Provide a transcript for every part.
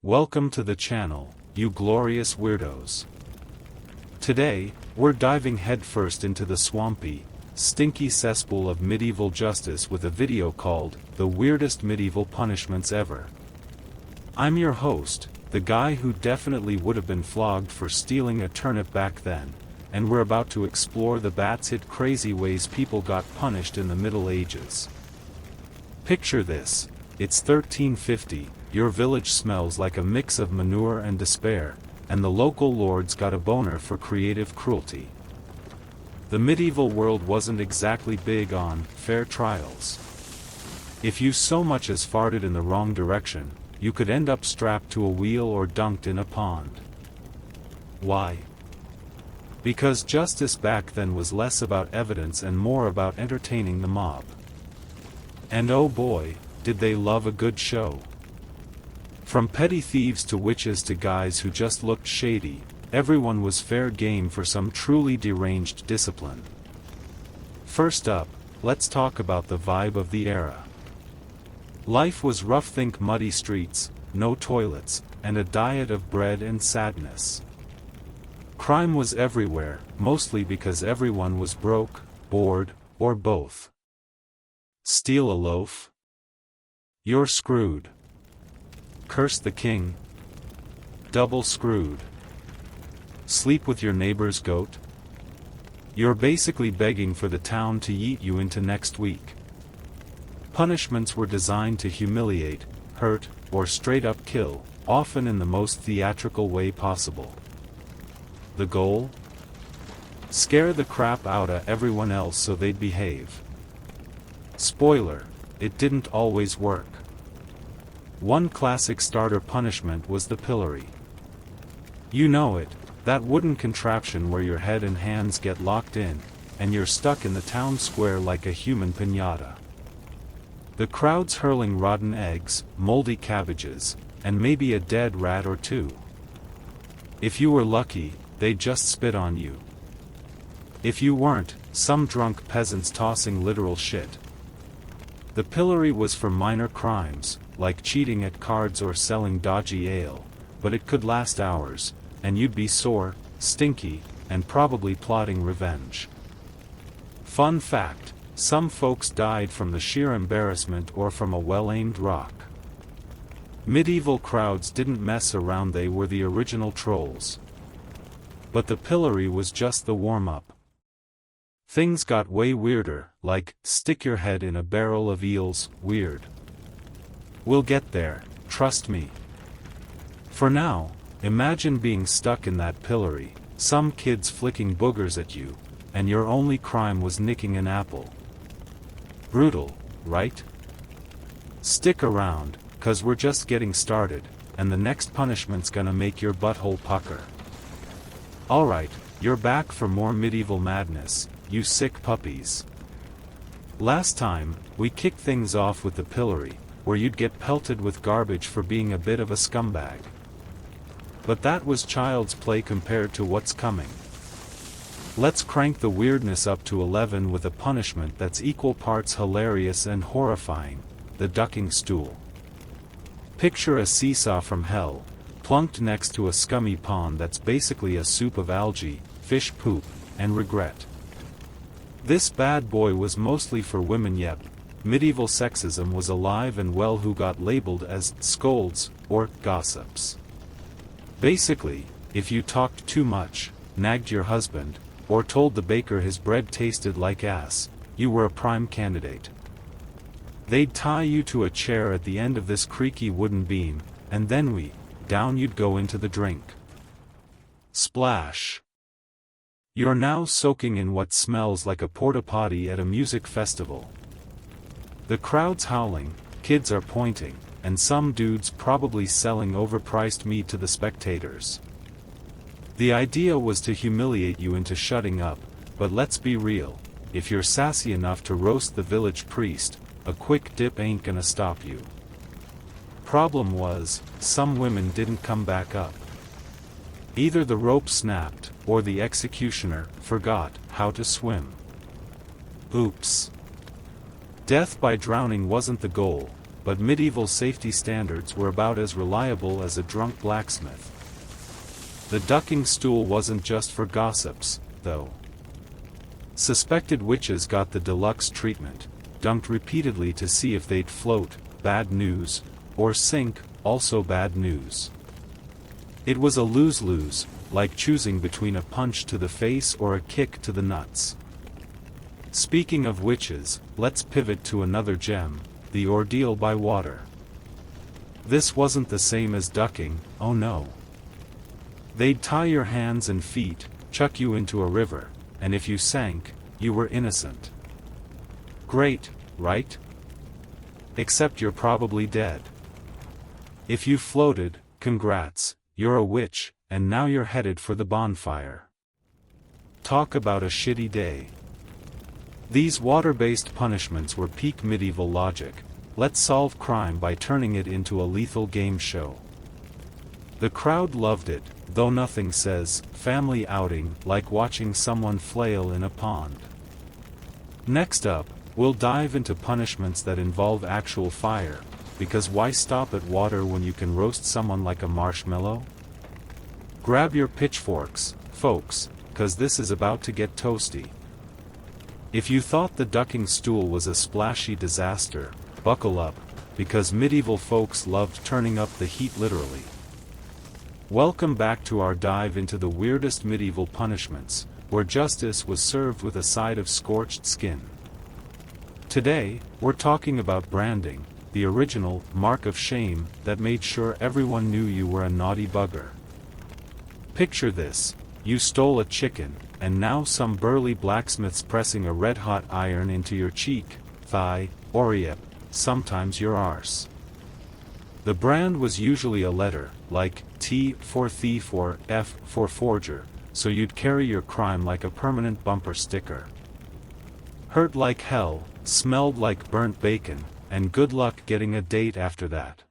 Welcome to the channel, you glorious weirdos. Today, we're diving headfirst into the swampy, stinky cesspool of medieval justice with a video called, The Weirdest Medieval Punishments Ever. I'm your host, the guy who definitely would have been flogged for stealing a turnip back then, and we're about to explore the batshit crazy ways people got punished in the Middle Ages. Picture this, it's 1350, your village smells like a mix of manure and despair, and the local lords got a boner for creative cruelty. The medieval world wasn't exactly big on fair trials. If you so much as farted in the wrong direction, you could end up strapped to a wheel or dunked in a pond. Why? Because justice back then was less about evidence and more about entertaining the mob. And oh boy, did they love a good show. From petty thieves to witches to guys who just looked shady, everyone was fair game for some truly deranged discipline. First up, let's talk about the vibe of the era. Life was rough, think muddy streets, no toilets, and a diet of bread and sadness. Crime was everywhere, mostly because everyone was broke, bored, or both. Steal a loaf? You're screwed. Curse the king? Double screwed. Sleep with your neighbor's goat? You're basically begging for the town to yeet you into next week. Punishments were designed to humiliate, hurt, or straight up kill, often in the most theatrical way possible. The goal? Scare the crap out of everyone else so they'd behave. Spoiler, it didn't always work. One classic starter punishment was the pillory. You know it, that wooden contraption where your head and hands get locked in, and you're stuck in the town square like a human piñata. The crowds hurling rotten eggs, moldy cabbages, and maybe a dead rat or two. If you were lucky, they'd just spit on you. If you weren't, some drunk peasants tossing literal shit. The pillory was for minor crimes, like cheating at cards or selling dodgy ale, but it could last hours, and you'd be sore, stinky, and probably plotting revenge. Fun fact, some folks died from the sheer embarrassment or from a well-aimed rock. Medieval crowds didn't mess around, they were the original trolls. But the pillory was just the warm-up. Things got way weirder, like, stick your head in a barrel of eels, weird. We'll get there, trust me. For now, imagine being stuck in that pillory, some kids flicking boogers at you, and your only crime was nicking an apple. Brutal, right? Stick around, 'cause we're just getting started, and the next punishment's gonna make your butthole pucker. Alright, you're back for more medieval madness, you sick puppies. Last time, we kicked things off with the pillory, where you'd get pelted with garbage for being a bit of a scumbag. But that was child's play compared to what's coming. Let's crank the weirdness up to 11 with a punishment that's equal parts hilarious and horrifying, the ducking stool. Picture a seesaw from hell, plunked next to a scummy pond that's basically a soup of algae, fish poop, and regret. This bad boy was mostly for women, yet medieval sexism was alive and well, who got labeled as scolds or gossips. Basically, if you talked too much, nagged your husband, or told the baker his bread tasted like ass, you were a prime candidate. They'd tie you to a chair at the end of this creaky wooden beam, and then down you'd go into the drink. Splash. You're now soaking in what smells like a porta-potty at a music festival. The crowd's howling, kids are pointing, and some dude's probably selling overpriced meat to the spectators. The idea was to humiliate you into shutting up, but let's be real, if you're sassy enough to roast the village priest, a quick dip ain't gonna stop you. Problem was, some women didn't come back up. Either the rope snapped, or the executioner forgot how to swim. Oops. Death by drowning wasn't the goal, but medieval safety standards were about as reliable as a drunk blacksmith. The ducking stool wasn't just for gossips, though. Suspected witches got the deluxe treatment, dunked repeatedly to see if they'd float, bad news, or sink, also bad news. It was a lose-lose, like choosing between a punch to the face or a kick to the nuts. Speaking of witches, let's pivot to another gem, the ordeal by water. This wasn't the same as ducking, oh no. They'd tie your hands and feet, chuck you into a river, and if you sank, you were innocent. Great, right? Except you're probably dead. If you floated, congrats, you're a witch, and now you're headed for the bonfire. Talk about a shitty day. These water-based punishments were peak medieval logic. Let's solve crime by turning it into a lethal game show. The crowd loved it, though nothing says family outing like watching someone flail in a pond. Next up, we'll dive into punishments that involve actual fire, because why stop at water when you can roast someone like a marshmallow? Grab your pitchforks, folks, 'cause this is about to get toasty. If you thought the ducking stool was a splashy disaster, buckle up, because medieval folks loved turning up the heat literally. Welcome back to our dive into the weirdest medieval punishments, where justice was served with a side of scorched skin. Today, we're talking about branding, the original mark of shame that made sure everyone knew you were a naughty bugger. Picture this: you stole a chicken, and now some burly blacksmith's pressing a red-hot iron into your cheek, thigh, or yep, sometimes your arse. The brand was usually a letter, like T for thief or F for forger, so you'd carry your crime like a permanent bumper sticker. Hurt like hell, smelled like burnt bacon, and good luck getting a date after that.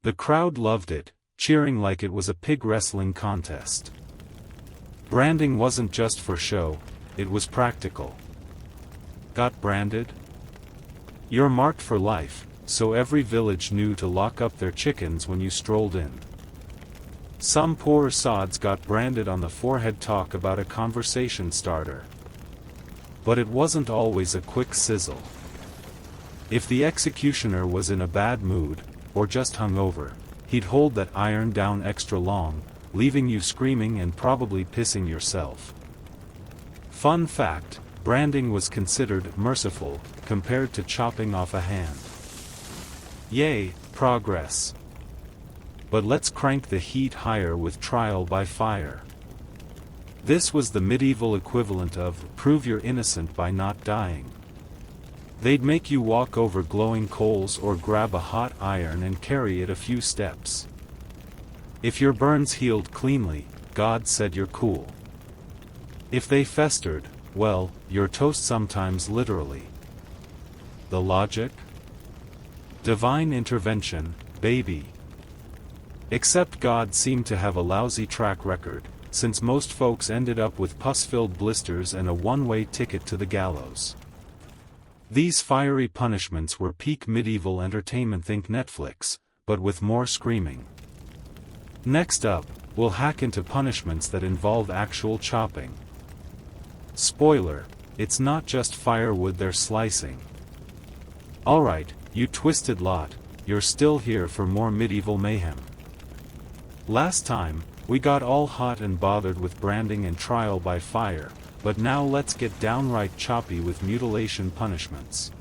The crowd loved it, cheering like it was a pig wrestling contest. Branding wasn't just for show, it was practical. Got branded? You're marked for life, so every village knew to lock up their chickens when you strolled in. Some poor sods got branded on the forehead. Talk about a conversation starter. But it wasn't always a quick sizzle. If the executioner was in a bad mood, or just hungover, he'd hold that iron down extra long, leaving you screaming and probably pissing yourself. Fun fact, branding was considered merciful, compared to chopping off a hand. Yay, progress. But let's crank the heat higher with trial by fire. This was the medieval equivalent of prove you're innocent by not dying. They'd make you walk over glowing coals or grab a hot iron and carry it a few steps. If your burns healed cleanly, God said you're cool. If they festered, well, you're toast, sometimes literally. The logic? Divine intervention, baby. Except God seemed to have a lousy track record, since most folks ended up with pus-filled blisters and a one-way ticket to the gallows. These fiery punishments were peak medieval entertainment. Think Netflix, but with more screaming. Next up, we'll hack into punishments that involve actual chopping. Spoiler, it's not just firewood they're slicing. Alright, you twisted lot, you're still here for more medieval mayhem. Last time, we got all hot and bothered with branding and trial by fire, but now let's get downright choppy with mutilation punishments.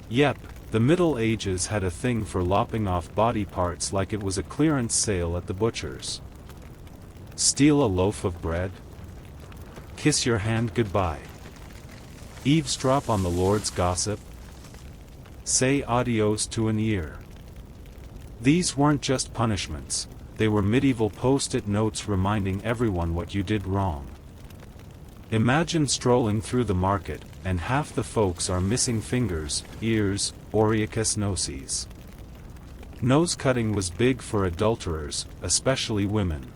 Yep, the Middle Ages had a thing for lopping off body parts like it was a clearance sale at the butcher's. Steal a loaf of bread? Kiss your hand goodbye? Eavesdrop on the Lord's gossip? Say adios to an ear? These weren't just punishments, they were medieval post-it notes reminding everyone what you did wrong. Imagine strolling through the market, and half the folks are missing fingers, ears, oriacus noses. Nose cutting was big for adulterers, especially women.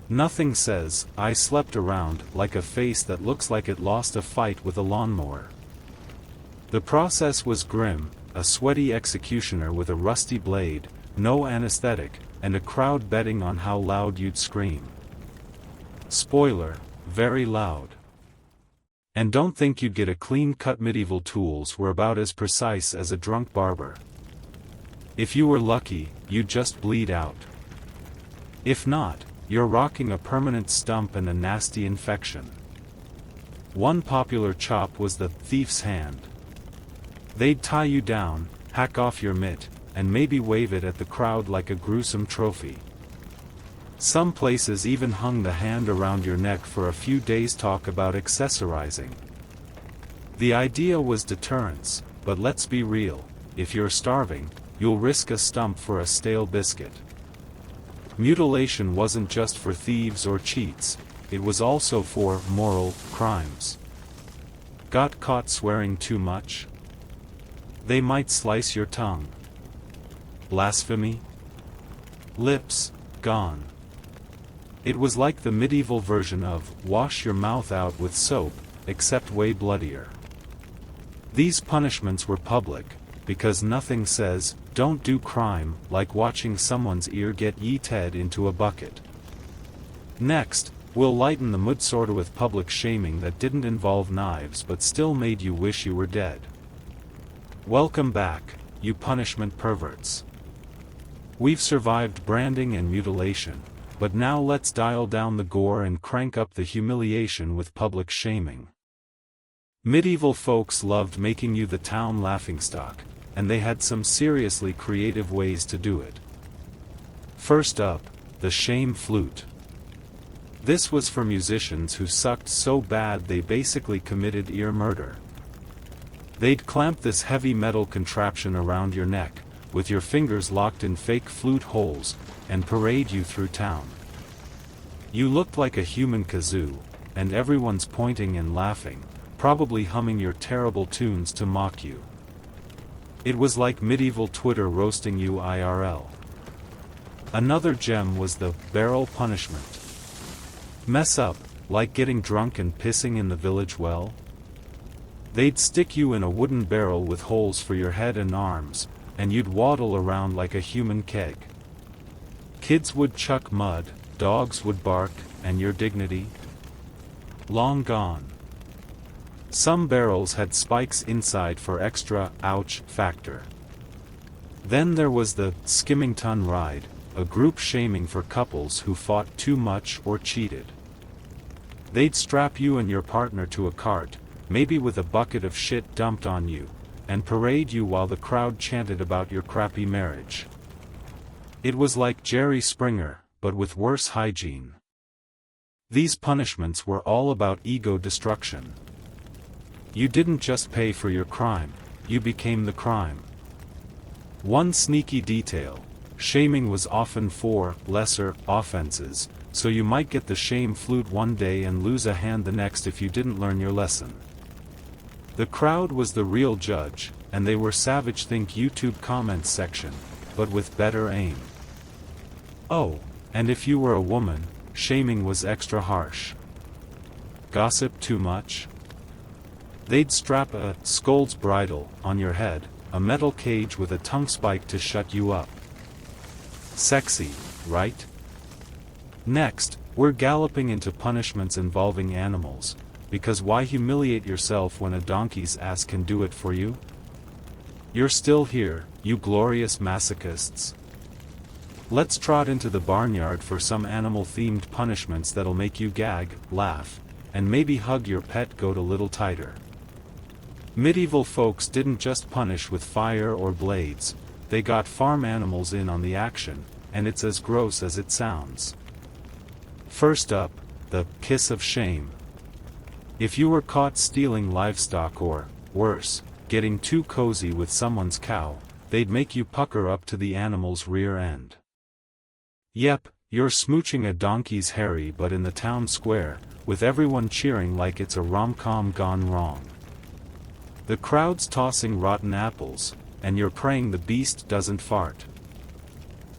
Nothing says, I slept around, like a face that looks like it lost a fight with a lawnmower. The process was grim, a sweaty executioner with a rusty blade, no anesthetic, and a crowd betting on how loud you'd scream. Spoiler, very loud. And don't think you'd get a clean-cut. Medieval tools were about as precise as a drunk barber. If you were lucky, you'd just bleed out. If not, you're rocking a permanent stump and a nasty infection. One popular chop was the thief's hand. They'd tie you down, hack off your mitt, and maybe wave it at the crowd like a gruesome trophy. Some places even hung the hand around your neck for a few days. Talk about accessorizing. The idea was deterrence, but let's be real, if you're starving, you'll risk a stump for a stale biscuit. Mutilation wasn't just for thieves or cheats, it was also for moral crimes. Got caught swearing too much? They might slice your tongue. Blasphemy? Lips gone. It was like the medieval version of wash your mouth out with soap, except way bloodier. These punishments were public, because nothing says, don't do crime, like watching someone's ear get yeeted into a bucket. Next, we'll lighten the mood sorta with public shaming that didn't involve knives but still made you wish you were dead. Welcome back, you punishment perverts. We've survived branding and mutilation, but now let's dial down the gore and crank up the humiliation with public shaming. Medieval folks loved making you the town laughingstock, and they had some seriously creative ways to do it. First up, the shame flute. This was for musicians who sucked so bad they basically committed ear murder. They'd clamp this heavy metal contraption around your neck, with your fingers locked in fake flute holes, and parade you through town. You looked like a human kazoo, and everyone's pointing and laughing, probably humming your terrible tunes to mock you. It was like medieval Twitter roasting you IRL. Another gem was the barrel punishment. Mess up, like getting drunk and pissing in the village well? They'd stick you in a wooden barrel with holes for your head and arms, and you'd waddle around like a human keg. Kids would chuck mud, dogs would bark, and your dignity? Long gone. Some barrels had spikes inside for extra ouch factor. Then there was the skimmington ride, a group shaming for couples who fought too much or cheated. They'd strap you and your partner to a cart, maybe with a bucket of shit dumped on you, and parade you while the crowd chanted about your crappy marriage. It was like Jerry Springer, but with worse hygiene. These punishments were all about ego destruction. You didn't just pay for your crime, you became the crime. One sneaky detail, shaming was often for lesser offenses, so you might get the shame flute one day and lose a hand the next if you didn't learn your lesson. The crowd was the real judge, and they were savage. Think YouTube comments section, but with better aim. Oh, and if you were a woman, shaming was extra harsh. Gossip too much? They'd strap a scold's bridle on your head, a metal cage with a tongue spike to shut you up. Sexy, right? Next, we're galloping into punishments involving animals, because why humiliate yourself when a donkey's ass can do it for you? You're still here, you glorious masochists. Let's trot into the barnyard for some animal-themed punishments that'll make you gag, laugh, and maybe hug your pet goat a little tighter. Medieval folks didn't just punish with fire or blades, they got farm animals in on the action, and it's as gross as it sounds. First up, the kiss of shame. If you were caught stealing livestock or, worse, getting too cozy with someone's cow, they'd make you pucker up to the animal's rear end. Yep, you're smooching a donkey's hairy butt in the town square, with everyone cheering like it's a rom-com gone wrong. The crowd's tossing rotten apples, and you're praying the beast doesn't fart.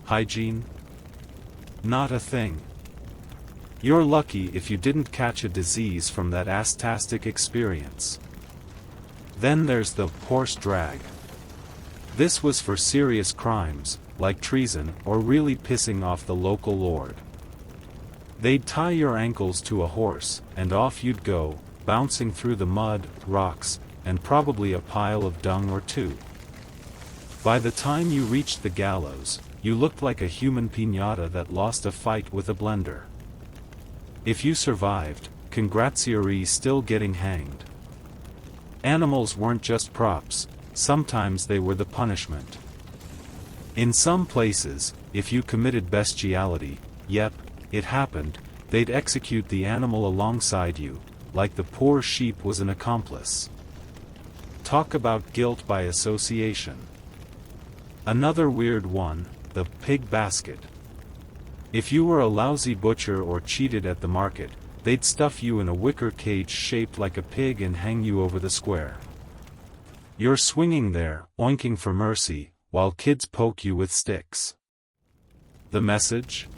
Hygiene? Not a thing. You're lucky if you didn't catch a disease from that ass-tastic experience. Then there's the horse drag. This was for serious crimes, like treason or really pissing off the local lord. They'd tie your ankles to a horse, and off you'd go, bouncing through the mud, rocks, and probably a pile of dung or two. By the time you reached the gallows, you looked like a human piñata that lost a fight with a blender. If you survived, congrats, still getting hanged. Animals weren't just props, sometimes they were the punishment. In some places, if you committed bestiality, yep, it happened, they'd execute the animal alongside you, like the poor sheep was an accomplice. Talk about guilt by association. Another weird one, the pig basket. If you were a lousy butcher or cheated at the market, they'd stuff you in a wicker cage shaped like a pig and hang you over the square. You're swinging there, oinking for mercy, while kids poke you with sticks. The message?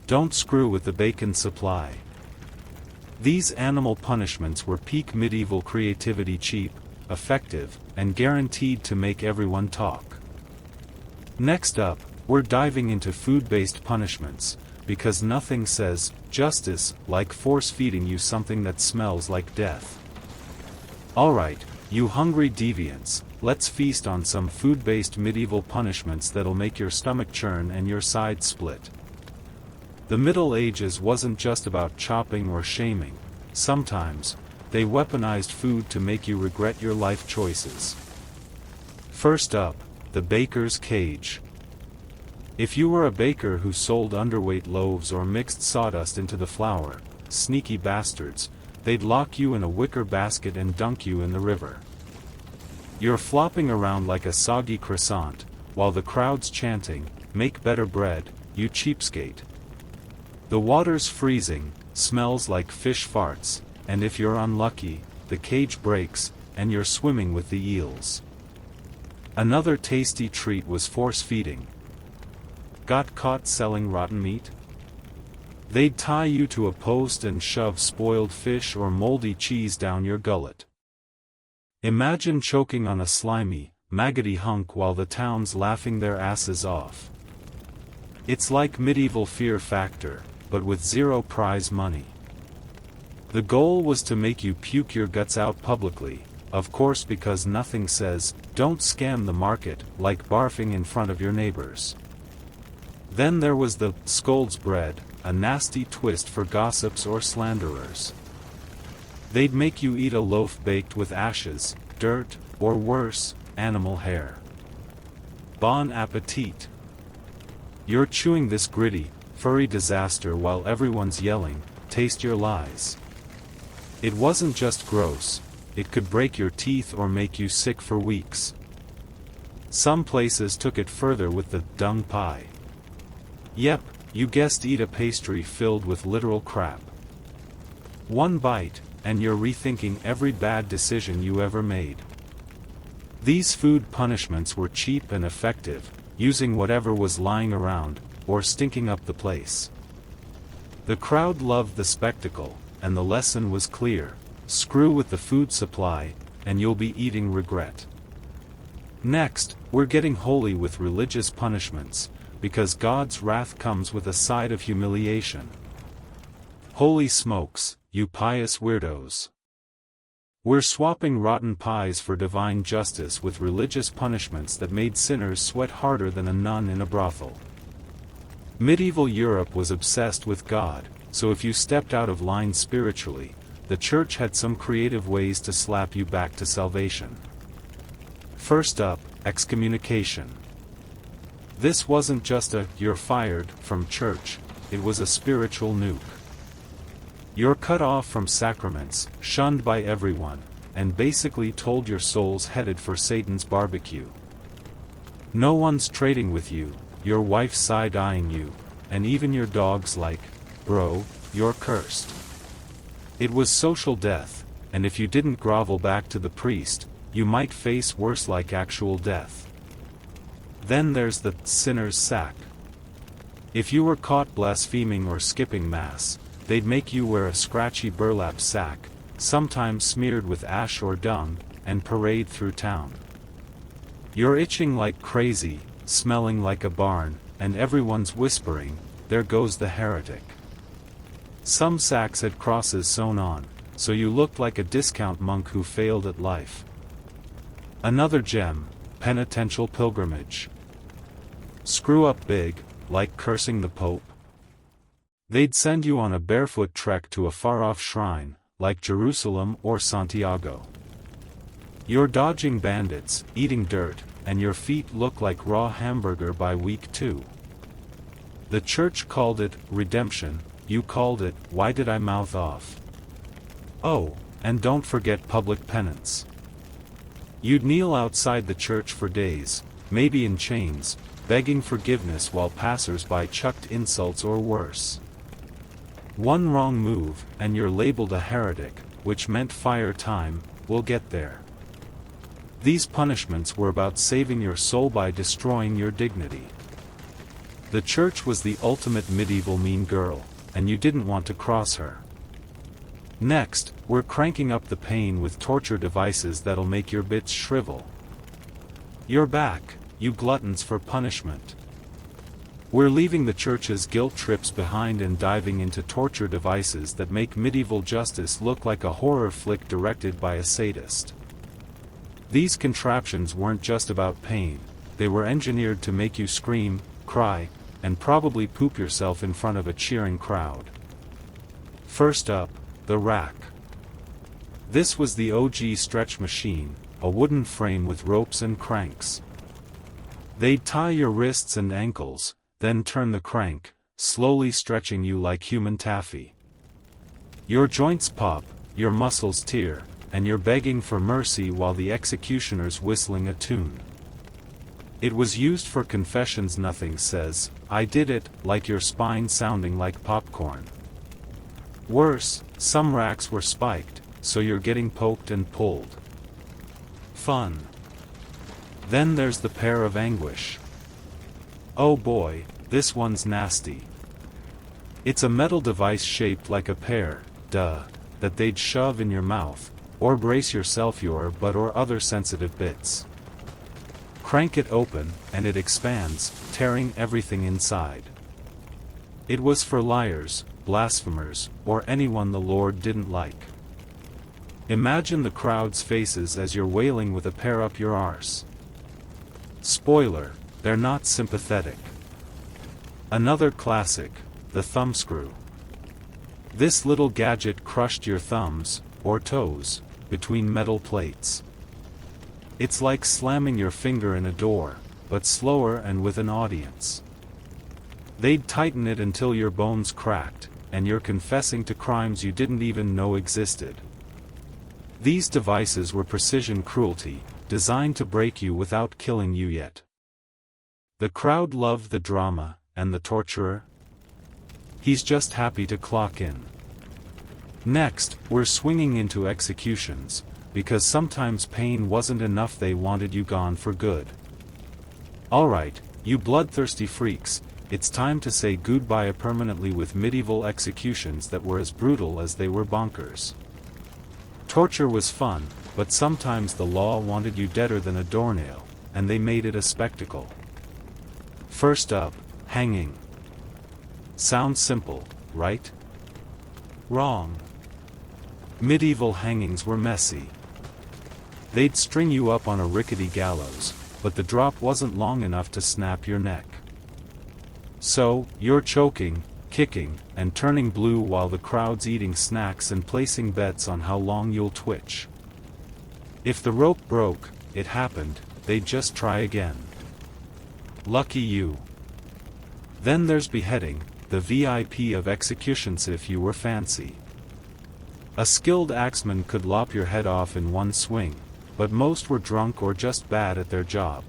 Don't screw with the bacon supply. These animal punishments were peak medieval creativity, cheap, effective, and guaranteed to make everyone talk. Next up, we're diving into food-based punishments, because nothing says justice like force-feeding you something that smells like death. Alright, you hungry deviants, let's feast on some food-based medieval punishments that'll make your stomach churn and your side split. The Middle Ages wasn't just about chopping or shaming. Sometimes, they weaponized food to make you regret your life choices. First up, the baker's cage. If you were a baker who sold underweight loaves or mixed sawdust into the flour, sneaky bastards, they'd lock you in a wicker basket and dunk you in the river. You're flopping around like a soggy croissant, while the crowd's chanting, "Make better bread, you cheapskate." The water's freezing, smells like fish farts, and if you're unlucky, the cage breaks, and you're swimming with the eels. Another tasty treat was force-feeding. Got caught selling rotten meat? They'd tie you to a post and shove spoiled fish or moldy cheese down your gullet. Imagine choking on a slimy, maggoty hunk while the town's laughing their asses off. It's like medieval Fear Factor, but with zero prize money. The goal was to make you puke your guts out publicly, of course, because nothing says, "Don't scam the market," like barfing in front of your neighbors. Then there was the scold's bread, a nasty twist for gossips or slanderers. They'd make you eat a loaf baked with ashes, dirt, or worse, animal hair. Bon appetit! You're chewing this gritty, furry disaster while everyone's yelling, "Taste your lies." It wasn't just gross, it could break your teeth or make you sick for weeks. Some places took it further with the dung pie. Yep, you guessed, eat a pastry filled with literal crap. One bite, and you're rethinking every bad decision you ever made. These food punishments were cheap and effective, using whatever was lying around, or stinking up the place. The crowd loved the spectacle, and the lesson was clear: screw with the food supply, and you'll be eating regret. Next, we're getting holy with religious punishments, because God's wrath comes with a side of humiliation. Holy smokes, you pious weirdos! We're swapping rotten pies for divine justice with religious punishments that made sinners sweat harder than a nun in a brothel. Medieval Europe was obsessed with God, so if you stepped out of line spiritually, the church had some creative ways to slap you back to salvation. First up, excommunication. This wasn't just a "you're fired" from church, it was a spiritual nuke. You're cut off from sacraments, shunned by everyone, and basically told your soul's headed for Satan's barbecue. No one's trading with you, your wife's side-eyeing you, and even your dog's like, "Bro, you're cursed." It was social death, and if you didn't grovel back to the priest, you might face worse, like actual death. Then there's the sinner's sack. If you were caught blaspheming or skipping mass, they'd make you wear a scratchy burlap sack, sometimes smeared with ash or dung, and parade through town. You're itching like crazy, smelling like a barn, and everyone's whispering, "There goes the heretic." Some sacks had crosses sewn on, so you looked like a discount monk who failed at life. Another gem, penitential pilgrimage. Screw up big, like cursing the Pope. They'd send you on a barefoot trek to a far-off shrine, like Jerusalem or Santiago. You're dodging bandits, eating dirt, and your feet look like raw hamburger by week 2. The church called it redemption, you called it, why did I mouth off? Oh, and don't forget public penance. You'd kneel outside the church for days, maybe in chains, begging forgiveness while passers-by chucked insults or worse. One wrong move, and you're labeled a heretic, which meant fire time. We'll get there. These punishments were about saving your soul by destroying your dignity. The church was the ultimate medieval mean girl, and you didn't want to cross her. Next, we're cranking up the pain with torture devices that'll make your bits shrivel. You're back, you gluttons for punishment. We're leaving the church's guilt trips behind and diving into torture devices that make medieval justice look like a horror flick directed by a sadist. These contraptions weren't just about pain, they were engineered to make you scream, cry, and probably poop yourself in front of a cheering crowd. First up, the rack. This was the OG stretch machine, a wooden frame with ropes and cranks. They'd tie your wrists and ankles, then turn the crank, slowly stretching you like human taffy. Your joints pop, your muscles tear, and you're begging for mercy while the executioner's whistling a tune. It was used for confessions. Nothing says, "I did it," like your spine sounding like popcorn. Worse, some racks were spiked, so you're getting poked and pulled. Fun. Then there's the pear of anguish. Oh boy, this one's nasty. It's a metal device shaped like a pear, that they'd shove in your mouth, or brace yourself your butt or other sensitive bits. Crank it open, and it expands, tearing everything inside. It was for liars, blasphemers, or anyone the Lord didn't like. Imagine the crowd's faces as you're wailing with a pear up your arse. Spoiler, they're not sympathetic. Another classic, the thumbscrew. This little gadget crushed your thumbs, or toes, between metal plates. It's like slamming your finger in a door, but slower and with an audience. They'd tighten it until your bones cracked, and you're confessing to crimes you didn't even know existed. These devices were precision cruelty, designed to break you without killing you yet. The crowd loved the drama, and the torturer? He's just happy to clock in. Next, we're swinging into executions, because sometimes pain wasn't enough, they wanted you gone for good. Alright, you bloodthirsty freaks, it's time to say goodbye permanently with medieval executions that were as brutal as they were bonkers. Torture was fun, but sometimes the law wanted you deader than a doornail, and they made it a spectacle. First up, hanging. Sounds simple, right? Wrong. Medieval hangings were messy. They'd string you up on a rickety gallows, but the drop wasn't long enough to snap your neck. So, you're choking, kicking, and turning blue while the crowd's eating snacks and placing bets on how long you'll twitch. If the rope broke, it happened, they'd just try again. Lucky you. Then there's beheading, the VIP of executions if you were fancy. A skilled axeman could lop your head off in one swing, but most were drunk or just bad at their job.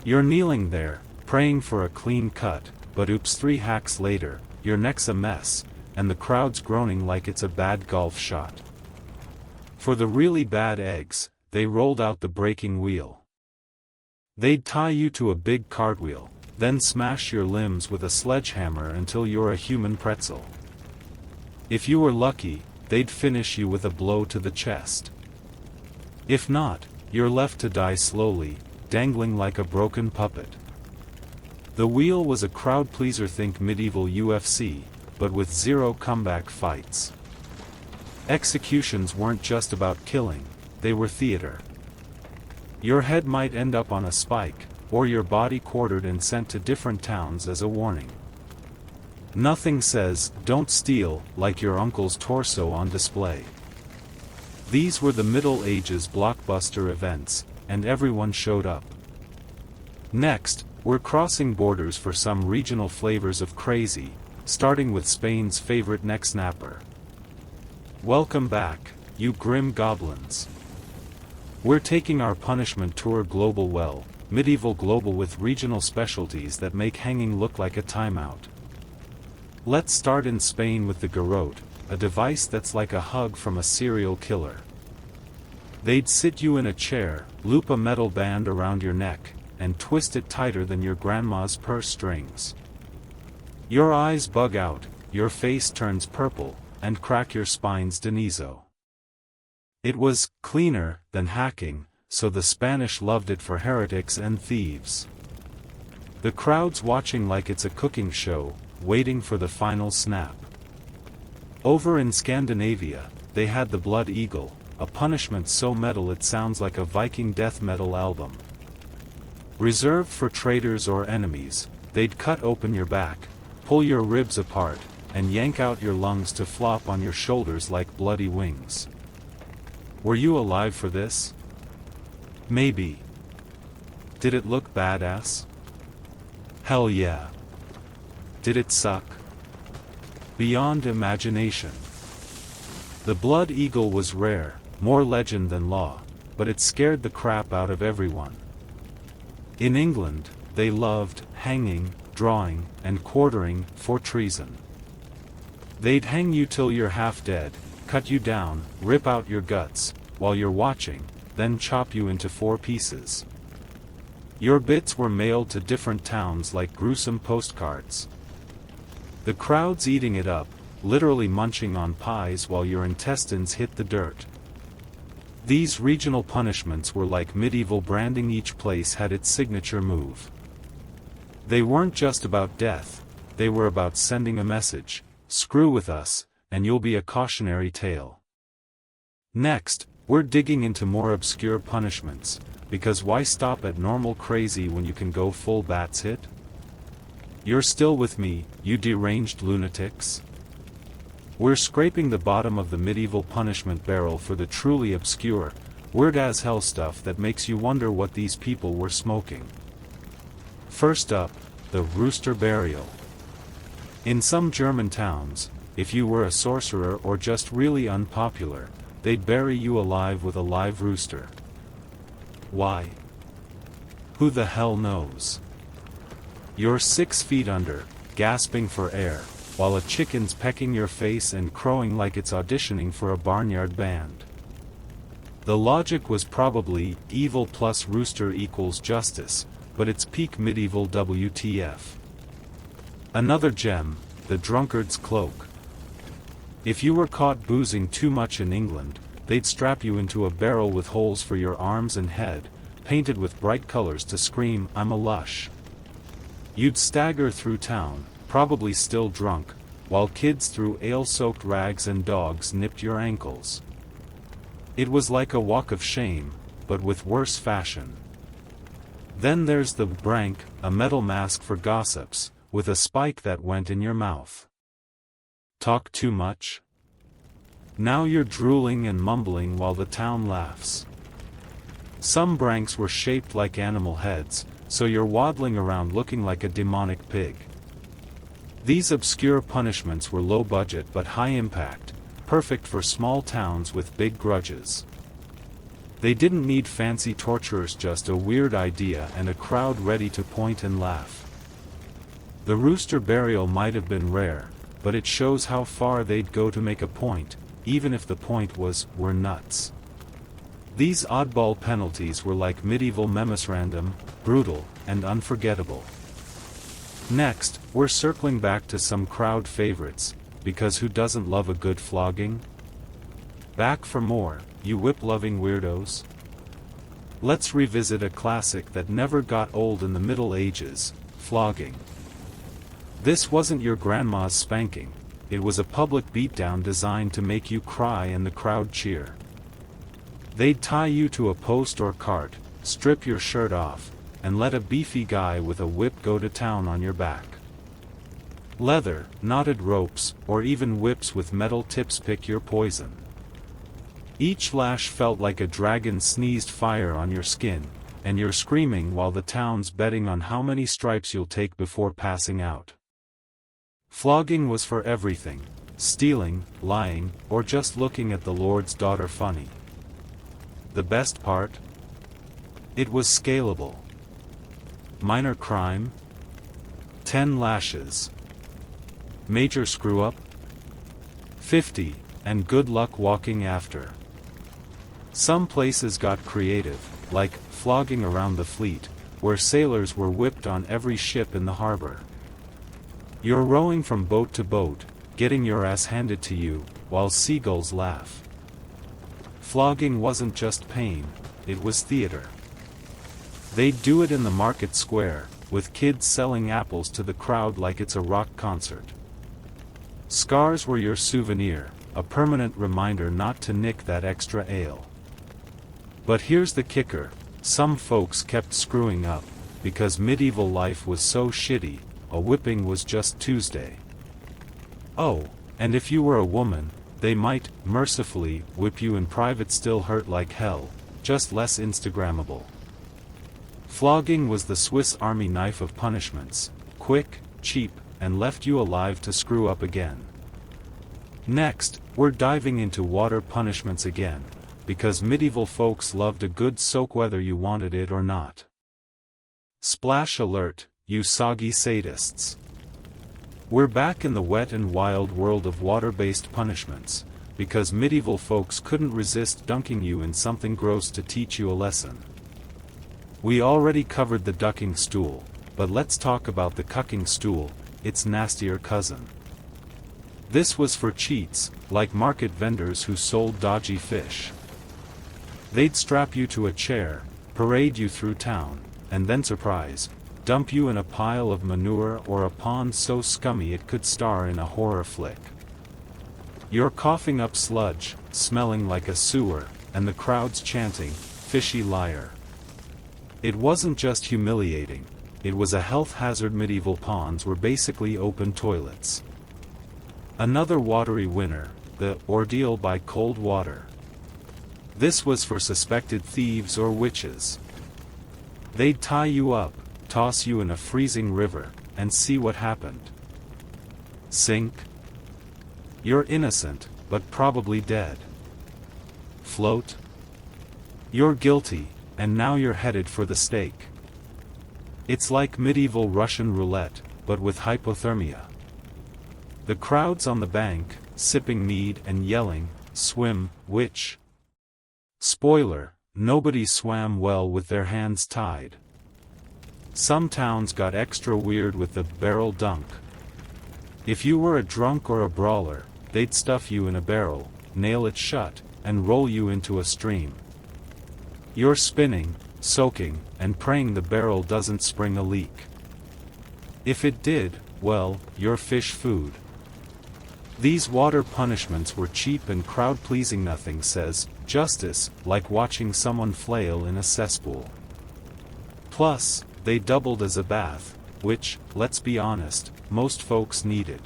You're kneeling there, praying for a clean cut, but oops, 3 hacks later, your neck's a mess, and the crowd's groaning like it's a bad golf shot. For the really bad eggs, they rolled out the breaking wheel. They'd tie you to a big cartwheel, then smash your limbs with a sledgehammer until you're a human pretzel. If you were lucky, they'd finish you with a blow to the chest. If not, you're left to die slowly, dangling like a broken puppet. The wheel was a crowd pleaser, think medieval UFC, but with zero comeback fights. Executions weren't just about killing, they were theater. Your head might end up on a spike, or your body quartered and sent to different towns as a warning. Nothing says, "Don't steal," like your uncle's torso on display. These were the Middle Ages blockbuster events, and everyone showed up. Next, we're crossing borders for some regional flavors of crazy, starting with Spain's favorite neck snapper. Welcome back, you grim goblins. We're taking our punishment tour global, medieval global, with regional specialties that make hanging look like a timeout. Let's start in Spain with the garrote, a device that's like a hug from a serial killer. They'd sit you in a chair, loop a metal band around your neck, and twist it tighter than your grandma's purse strings. Your eyes bug out, your face turns purple, and crack your spine's Denizo. It was cleaner than hacking, so the Spanish loved it for heretics and thieves. The crowd's watching like it's a cooking show, waiting for the final snap. Over in Scandinavia, they had the blood eagle, a punishment so metal it sounds like a Viking death metal album. Reserved for traitors or enemies, they'd cut open your back, pull your ribs apart, and yank out your lungs to flop on your shoulders like bloody wings. Were you alive for this? Maybe. Did it look badass? Hell yeah. Did it suck? Beyond imagination. The blood eagle was rare, more legend than law, but it scared the crap out of everyone. In England, they loved hanging, drawing, and quartering for treason. They'd hang you till you're half dead, cut you down, rip out your guts, while you're watching, then chop you into 4 pieces. Your bits were mailed to different towns like gruesome postcards. The crowd's eating it up, literally munching on pies while your intestines hit the dirt. These regional punishments were like medieval branding, each place had its signature move. They weren't just about death, they were about sending a message: screw with us, and you'll be a cautionary tale. Next, we're digging into more obscure punishments, because why stop at normal crazy when you can go full Bat's hit? You're still with me, you deranged lunatics? We're scraping the bottom of the medieval punishment barrel for the truly obscure, weird-as-hell stuff that makes you wonder what these people were smoking. First up, the rooster burial. In some German towns, if you were a sorcerer or just really unpopular, they'd bury you alive with a live rooster. Why? Who the hell knows? You're 6 feet under, gasping for air, while a chicken's pecking your face and crowing like it's auditioning for a barnyard band. The logic was probably, evil plus rooster equals justice, but it's peak medieval WTF. Another gem, the drunkard's cloak. If you were caught boozing too much in England, they'd strap you into a barrel with holes for your arms and head, painted with bright colors to scream, "I'm a lush." You'd stagger through town, probably still drunk, while kids threw ale-soaked rags and dogs nipped your ankles. It was like a walk of shame, but with worse fashion. Then there's the brank, a metal mask for gossips, with a spike that went in your mouth. Talk too much? Now you're drooling and mumbling while the town laughs. Some branks were shaped like animal heads, so you're waddling around looking like a demonic pig. These obscure punishments were low budget but high impact, perfect for small towns with big grudges. They didn't need fancy torturers, just a weird idea and a crowd ready to point and laugh. The rooster burial might have been rare, but it shows how far they'd go to make a point, even if the point was, "we're nuts." These oddball penalties were like medieval memorandum, brutal, and unforgettable. Next, we're circling back to some crowd favorites, because who doesn't love a good flogging? Back for more, you whip-loving weirdos. Let's revisit a classic that never got old in the Middle Ages, flogging. This wasn't your grandma's spanking, it was a public beatdown designed to make you cry and the crowd cheer. They'd tie you to a post or cart, strip your shirt off, and let a beefy guy with a whip go to town on your back. Leather, knotted ropes, or even whips with metal tips pick your poison. Each lash felt like a dragon sneezed fire on your skin, and you're screaming while the town's betting on how many stripes you'll take before passing out. Flogging was for everything: stealing, lying, or just looking at the Lord's daughter funny. The best part? It was scalable. Minor crime? 10 lashes. Major screw-up? 50, and good luck walking after. Some places got creative, like flogging around the fleet, where sailors were whipped on every ship in the harbor. You're rowing from boat to boat, getting your ass handed to you, while seagulls laugh. Flogging wasn't just pain, it was theater. They'd do it in the market square, with kids selling apples to the crowd like it's a rock concert. Scars were your souvenir, a permanent reminder not to nick that extra ale. But here's the kicker: some folks kept screwing up, because medieval life was so shitty, a whipping was just Tuesday. Oh, and if you were a woman, they might, mercifully, whip you in private. Still hurt like hell, just less Instagrammable. Flogging was the Swiss Army knife of punishments: quick, cheap, and left you alive to screw up again. Next, we're diving into water punishments again, because medieval folks loved a good soak whether you wanted it or not. Splash alert, you soggy sadists. We're back in the wet and wild world of water-based punishments, because medieval folks couldn't resist dunking you in something gross to teach you a lesson. We already covered the ducking stool, but let's talk about the cucking stool, its nastier cousin. This was for cheats, like market vendors who sold dodgy fish. They'd strap you to a chair, parade you through town, and then surprise, dump you in a pile of manure or a pond so scummy it could star in a horror flick. You're coughing up sludge, smelling like a sewer, and the crowd's chanting, "Fishy liar." It wasn't just humiliating, it was a health hazard. Medieval ponds were basically open toilets. Another watery winner, the ordeal by cold water. This was for suspected thieves or witches. They'd tie you up, toss you in a freezing river, and see what happened. Sink? You're innocent, but probably dead. Float? You're guilty, and now you're headed for the stake. It's like medieval Russian roulette, but with hypothermia. The crowds on the bank, sipping mead and yelling, "Swim, witch!" Spoiler: nobody swam well with their hands tied. Some towns got extra weird with the barrel dunk. If you were a drunk or a brawler, they'd stuff you in a barrel, nail it shut, and roll you into a stream. You're spinning, soaking, and praying the barrel doesn't spring a leak. If it did, well, you're fish food. These water punishments were cheap and crowd-pleasing. Nothing says justice like watching someone flail in a cesspool. Plus, they doubled as a bath, which, let's be honest, most folks needed.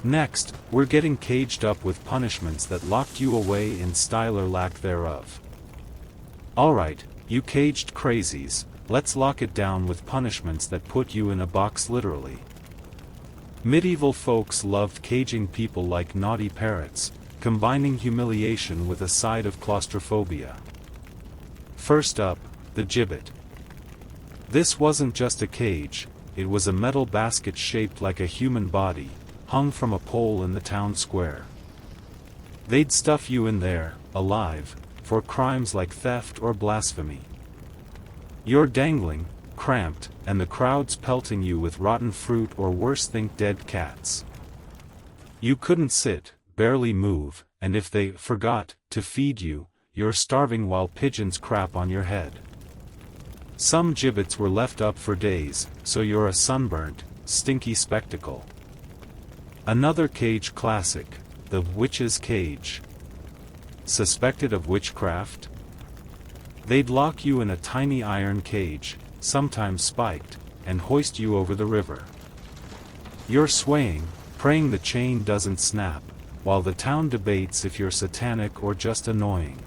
Next, we're getting caged up with punishments that locked you away in style or lack thereof. Alright, you caged crazies, let's lock it down with punishments that put you in a box literally. Medieval folks loved caging people like naughty parrots, combining humiliation with a side of claustrophobia. First up, the gibbet. This wasn't just a cage, it was a metal basket shaped like a human body, hung from a pole in the town square. They'd stuff you in there, alive, for crimes like theft or blasphemy. You're dangling, cramped, and the crowd's pelting you with rotten fruit or worse, think dead cats. You couldn't sit, barely move, and if they forgot to feed you, you're starving while pigeons crap on your head. Some gibbets were left up for days, so you're a sunburnt, stinky spectacle. Another cage classic, the witch's cage. Suspected of witchcraft? They'd lock you in a tiny iron cage, sometimes spiked, and hoist you over the river. You're swaying, praying the chain doesn't snap, while the town debates if you're satanic or just annoying.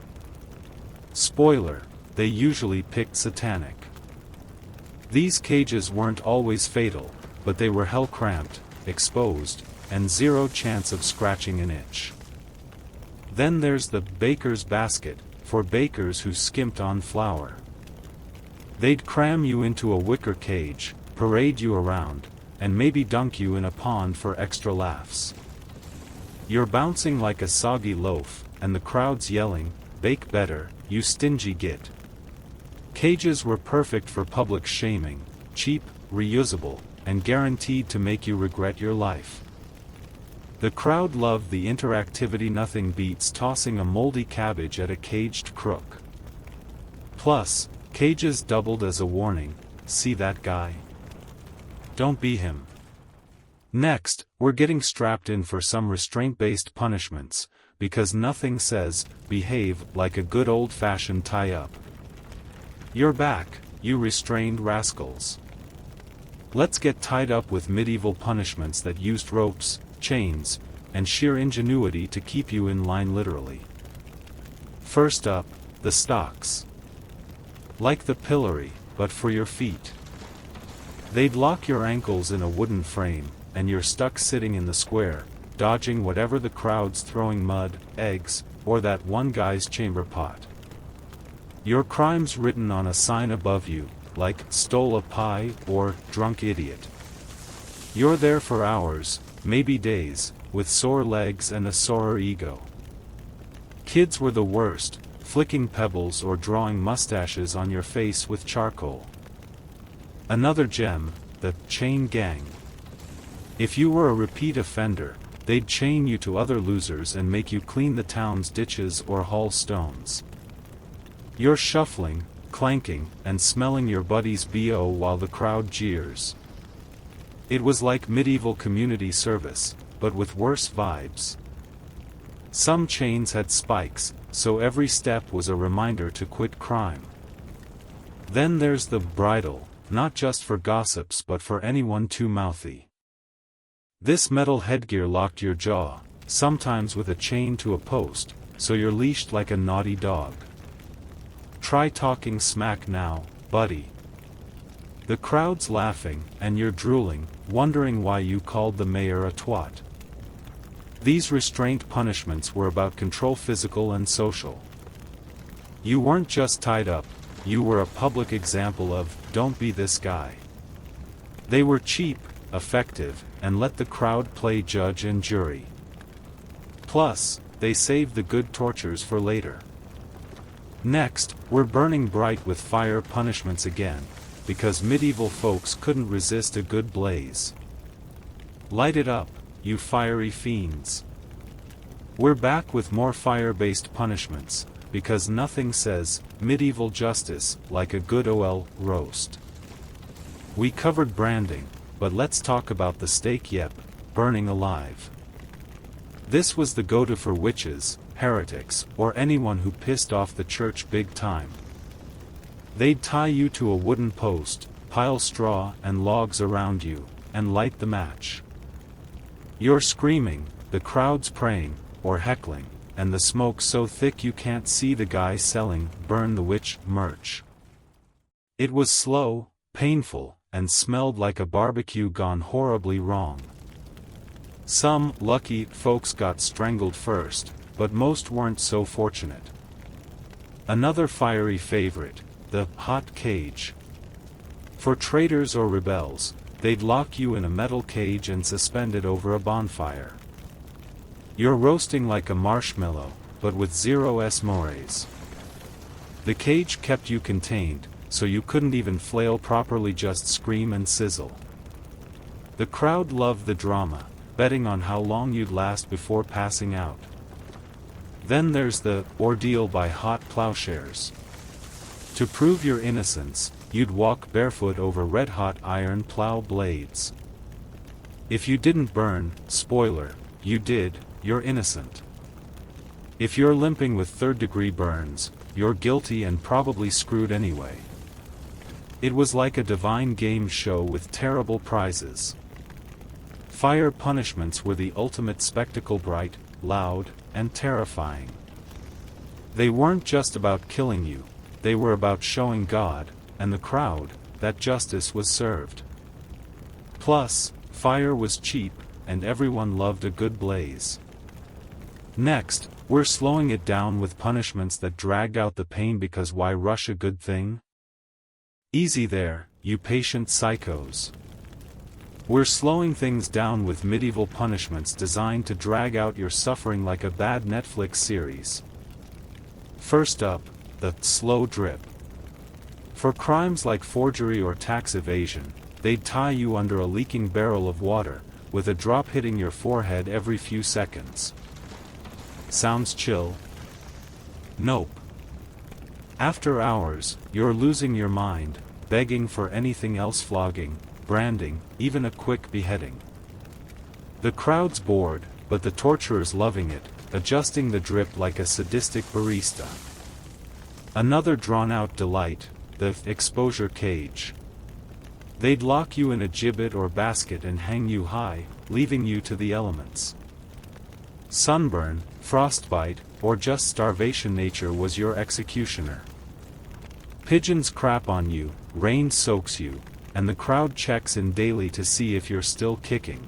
Spoiler, they usually picked satanic. These cages weren't always fatal, but they were hell-cramped, exposed, and zero chance of scratching an itch. Then there's the baker's basket, for bakers who skimped on flour. They'd cram you into a wicker cage, parade you around, and maybe dunk you in a pond for extra laughs. You're bouncing like a soggy loaf, and the crowd's yelling, "Bake better, you stingy git." Cages were perfect for public shaming, cheap, reusable, and guaranteed to make you regret your life. The crowd loved the interactivity. Nothing beats tossing a moldy cabbage at a caged crook. Plus, cages doubled as a warning, "See that guy? Don't be him." Next, we're getting strapped in for some restraint-based punishments, because nothing says, behave, like a good old-fashioned tie-up. You're back, you restrained rascals. Let's get tied up with medieval punishments that used ropes, chains, and sheer ingenuity to keep you in line literally. First up, the stocks. Like the pillory, but for your feet. They'd lock your ankles in a wooden frame, and you're stuck sitting in the square, dodging whatever the crowd's throwing: mud, eggs, or that one guy's chamber pot. Your crimes written on a sign above you, like "stole a pie" or "drunk idiot." You're there for hours, maybe days, with sore legs and a sorer ego. Kids were the worst, flicking pebbles or drawing mustaches on your face with charcoal. Another gem, the chain gang. If you were a repeat offender, they'd chain you to other losers and make you clean the town's ditches or haul stones. You're shuffling, clanking, and smelling your buddy's BO while the crowd jeers. It was like medieval community service, but with worse vibes. Some chains had spikes, so every step was a reminder to quit crime. Then there's the bridle, not just for gossips but for anyone too mouthy. This metal headgear locked your jaw, sometimes with a chain to a post, so you're leashed like a naughty dog. Try talking smack now, buddy. The crowd's laughing, and you're drooling, wondering why you called the mayor a twat. These restraint punishments were about control, physical and social. You weren't just tied up, you were a public example of, "Don't be this guy." They were cheap, effective, and let the crowd play judge and jury. Plus, they saved the good tortures for later. Next, we're burning bright with fire punishments again, because medieval folks couldn't resist a good blaze. Light it up, you fiery fiends. We're back with more fire-based punishments, because nothing says medieval justice like a good OL roast. We covered branding, but let's talk about the stake. Yep, burning alive. This was the go-to for witches, heretics, or anyone who pissed off the church big time. They'd tie you to a wooden post, pile straw and logs around you, and light the match. You're screaming, the crowd's praying, or heckling, and the smoke so thick you can't see the guy selling "Burn the Witch" merch. It was slow, painful, and smelled like a barbecue gone horribly wrong. Some lucky folks got strangled first, but most weren't so fortunate. Another fiery favorite, the hot cage. For traitors or rebels, they'd lock you in a metal cage and suspend it over a bonfire. You're roasting like a marshmallow, but with zero mores. The cage kept you contained, so you couldn't even flail properly, just scream and sizzle. The crowd loved the drama, betting on how long you'd last before passing out. Then there's the ordeal by hot plowshares. To prove your innocence, you'd walk barefoot over red-hot iron plow blades. If you didn't burn, spoiler, you did, you're innocent. If you're limping with third-degree burns, you're guilty and probably screwed anyway. It was like a divine game show with terrible prizes. Fire punishments were the ultimate spectacle, bright, loud, and terrifying. They weren't just about killing you, they were about showing God, and the crowd, that justice was served. Plus, fire was cheap, and everyone loved a good blaze. Next, we're slowing it down with punishments that dragged out the pain, because why rush a good thing? Easy there, you patient psychos. We're slowing things down with medieval punishments designed to drag out your suffering like a bad Netflix series. First up, the slow drip. For crimes like forgery or tax evasion, they'd tie you under a leaking barrel of water, with a drop hitting your forehead every few seconds. Sounds chill? Nope. After hours, you're losing your mind, begging for anything else: flogging, branding, even a quick beheading. The crowd's bored, but the torturer's loving it, adjusting the drip like a sadistic barista. Another drawn-out delight, the exposure cage. They'd lock you in a gibbet or basket and hang you high, leaving you to the elements. Sunburn, frostbite, or just starvation, nature was your executioner. Pigeons crap on you, rain soaks you, and the crowd checks in daily to see if you're still kicking.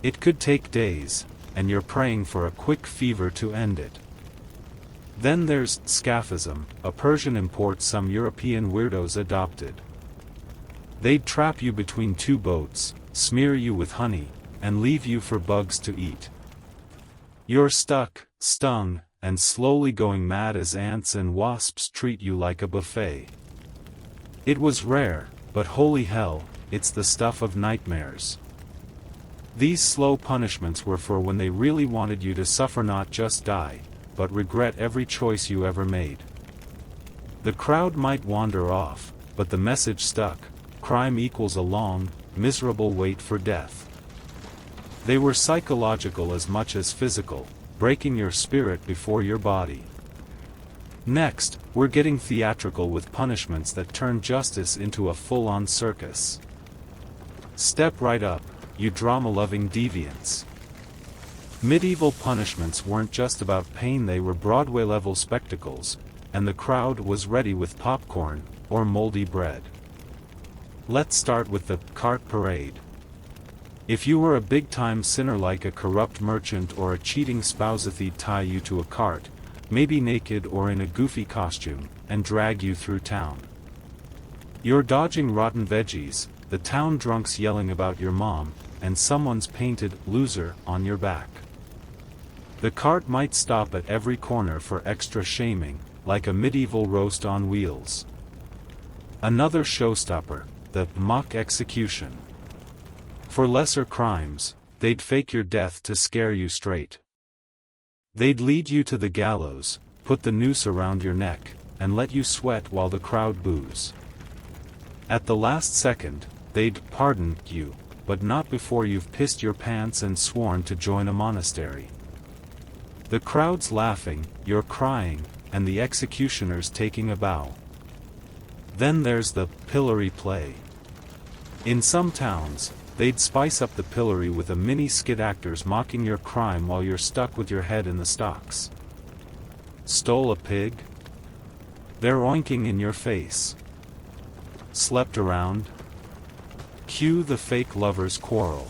It could take days, and you're praying for a quick fever to end it. Then there's scaphism, a Persian import some European weirdos adopted. They'd trap you between two boats, smear you with honey, and leave you for bugs to eat. You're stuck, stung, and slowly going mad as ants and wasps treat you like a buffet. It was rare, but holy hell, it's the stuff of nightmares. These slow punishments were for when they really wanted you to suffer, not just die, but regret every choice you ever made. The crowd might wander off, but the message stuck: crime equals a long, miserable wait for death. They were psychological as much as physical, breaking your spirit before your body. Next, we're getting theatrical with punishments that turn justice into a full-on circus. Step right up, you drama-loving deviants. Medieval punishments weren't just about pain, they were Broadway-level spectacles, and the crowd was ready with popcorn, or moldy bread. Let's start with the cart parade. If you were a big-time sinner like a corrupt merchant or a cheating spouse, they'd tie you to a cart, maybe naked or in a goofy costume, and drag you through town. You're dodging rotten veggies, the town drunks yelling about your mom, and someone's painted "loser" on your back. The cart might stop at every corner for extra shaming, like a medieval roast on wheels. Another showstopper, the mock execution. For lesser crimes, they'd fake your death to scare you straight. They'd lead you to the gallows, put the noose around your neck, and let you sweat while the crowd boos. At the last second, they'd pardon you, but not before you've pissed your pants and sworn to join a monastery. The crowd's laughing, you're crying, and the executioner's taking a bow. Then there's the pillory play. In some towns, they'd spice up the pillory with a mini skit, actors mocking your crime while you're stuck with your head in the stocks. Stole a pig? They're oinking in your face. Slept around? Cue the fake lovers' quarrel.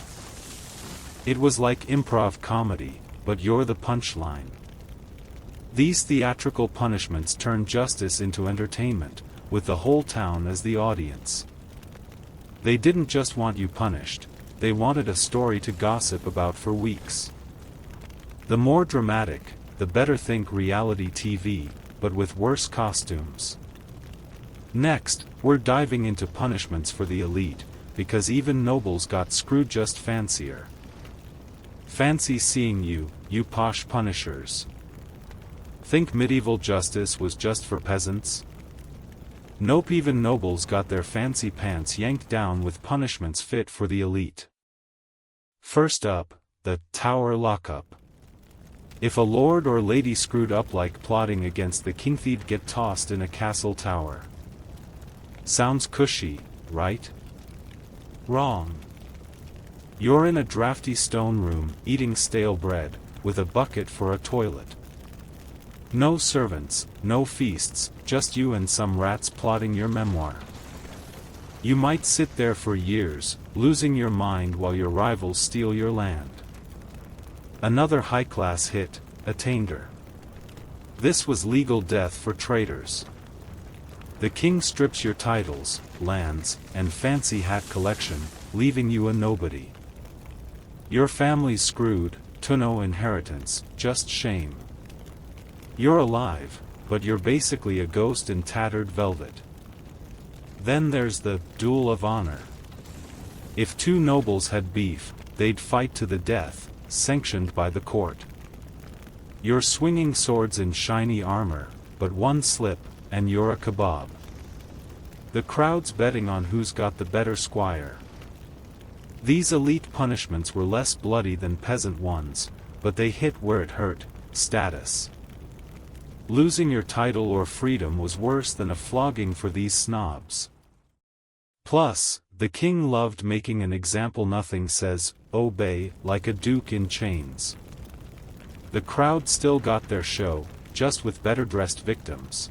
It was like improv comedy, but you're the punchline. These theatrical punishments turn justice into entertainment, with the whole town as the audience. They didn't just want you punished, they wanted a story to gossip about for weeks. The more dramatic, the better. Think reality TV, but with worse costumes. Next, we're diving into punishments for the elite, because even nobles got screwed, just fancier. Fancy seeing you, you posh punishers. Think medieval justice was just for peasants? Nope, even nobles got their fancy pants yanked down with punishments fit for the elite. First up, the tower lockup. If a lord or lady screwed up like plotting against the king, they'd get tossed in a castle tower. Sounds cushy, right? Wrong. You're in a drafty stone room, eating stale bread, with a bucket for a toilet. No servants, no feasts, just you and some rats plotting your memoir. You might sit there for years, losing your mind while your rivals steal your land. Another high-class hit, attainder. This was legal death for traitors. The king strips your titles, lands, and fancy hat collection, leaving you a nobody. Your family's screwed, to no inheritance, just shame. You're alive, but you're basically a ghost in tattered velvet. Then there's the duel of honor. If two nobles had beef, they'd fight to the death, sanctioned by the court. You're swinging swords in shiny armor, but one slip, and you're a kebab. The crowd's betting on who's got the better squire. These elite punishments were less bloody than peasant ones, but they hit where it hurt: status. Losing your title or freedom was worse than a flogging for these snobs. Plus, the king loved making an example. Nothing says, obey, like a duke in chains. The crowd still got their show, just with better-dressed victims.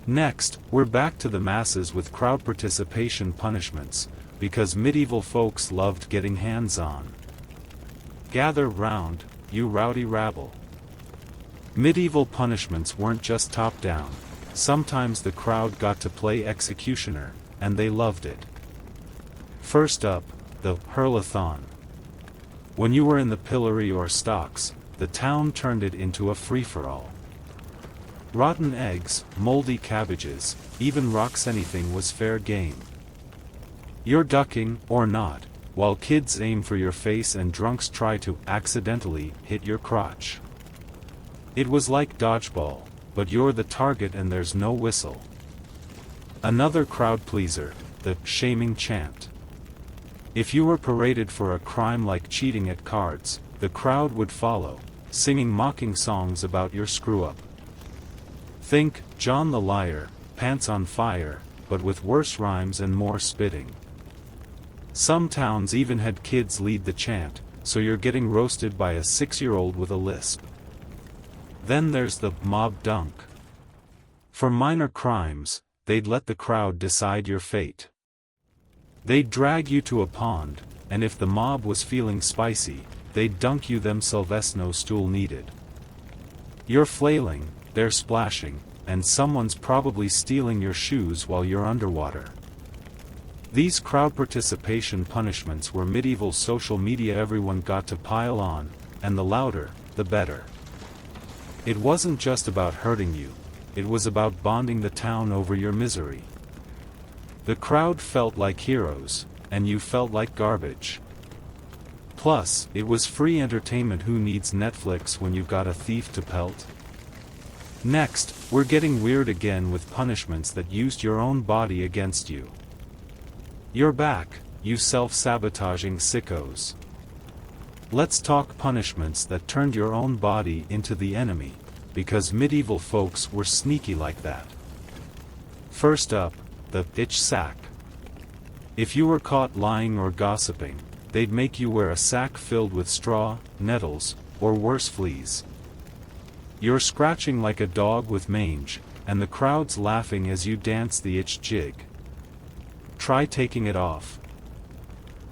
Next, we're back to the masses with crowd participation punishments, because medieval folks loved getting hands-on. Gather round, you rowdy rabble. Medieval punishments weren't just top-down. Sometimes the crowd got to play executioner, and they loved it. First up, the hurlathon. When you were in the pillory or stocks, the town turned it into a free-for-all. Rotten eggs, moldy cabbages, even rocks, anything was fair game. You're ducking, or not, while kids aim for your face and drunks try to accidentally hit your crotch. It was like dodgeball, but you're the target and there's no whistle. Another crowd pleaser, the shaming chant. If you were paraded for a crime like cheating at cards, the crowd would follow, singing mocking songs about your screw-up. Think John the Liar, Pants on Fire, but with worse rhymes and more spitting. Some towns even had kids lead the chant, so you're getting roasted by a 6-year-old with a lisp. Then there's the mob dunk. For minor crimes, they'd let the crowd decide your fate. They'd drag you to a pond, and if the mob was feeling spicy, they'd dunk you themselves, no stool needed. You're flailing, they're splashing, and someone's probably stealing your shoes while you're underwater. These crowd participation punishments were medieval social media. Everyone got to pile on, and the louder, the better. It wasn't just about hurting you, it was about bonding the town over your misery. The crowd felt like heroes, and you felt like garbage. Plus, it was free entertainment. Who needs Netflix when you've got a thief to pelt? Next, we're getting weird again with punishments that used your own body against you. You're back, you self-sabotaging sickos. Let's talk punishments that turned your own body into the enemy, because medieval folks were sneaky like that. First up, the itch sack. If you were caught lying or gossiping, they'd make you wear a sack filled with straw, nettles, or worse, fleas. You're scratching like a dog with mange, and the crowd's laughing as you dance the itch jig. Try taking it off.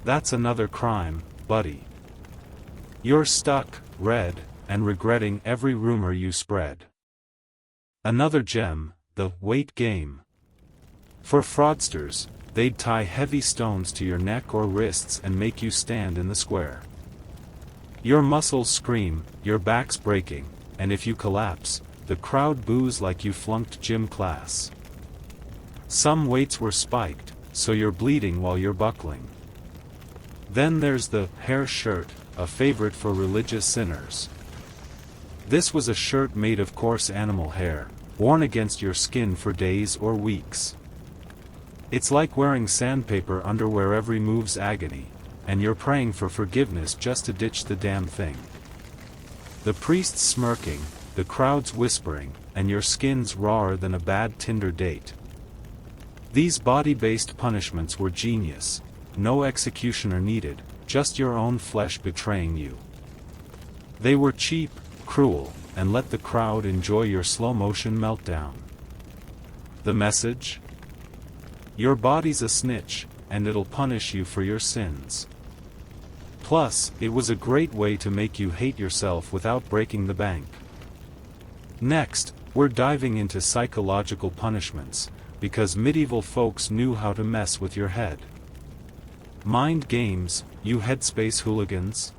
That's another crime, buddy. You're stuck, red, and regretting every rumor you spread. Another gem, the weight game. For fraudsters, they'd tie heavy stones to your neck or wrists and make you stand in the square. Your muscles scream, your back's breaking, and if you collapse, the crowd boos like you flunked gym class. Some weights were spiked, so you're bleeding while you're buckling. Then there's the hair shirt, a favorite for religious sinners. This was a shirt made of coarse animal hair, worn against your skin for days or weeks. It's like wearing sandpaper underwear every move's agony, and you're praying for forgiveness just to ditch the damn thing. The priests smirking, the crowds whispering, and your skin's rawer than a bad Tinder date. These body-based punishments were genius, no executioner needed, just your own flesh betraying you. They were cheap, cruel, and let the crowd enjoy your slow-motion meltdown. The message? Your body's a snitch, and it'll punish you for your sins. Plus, it was a great way to make you hate yourself without breaking the bank. Next, we're diving into psychological punishments, because medieval folks knew how to mess with your head. Mind games, you headspace hooligans?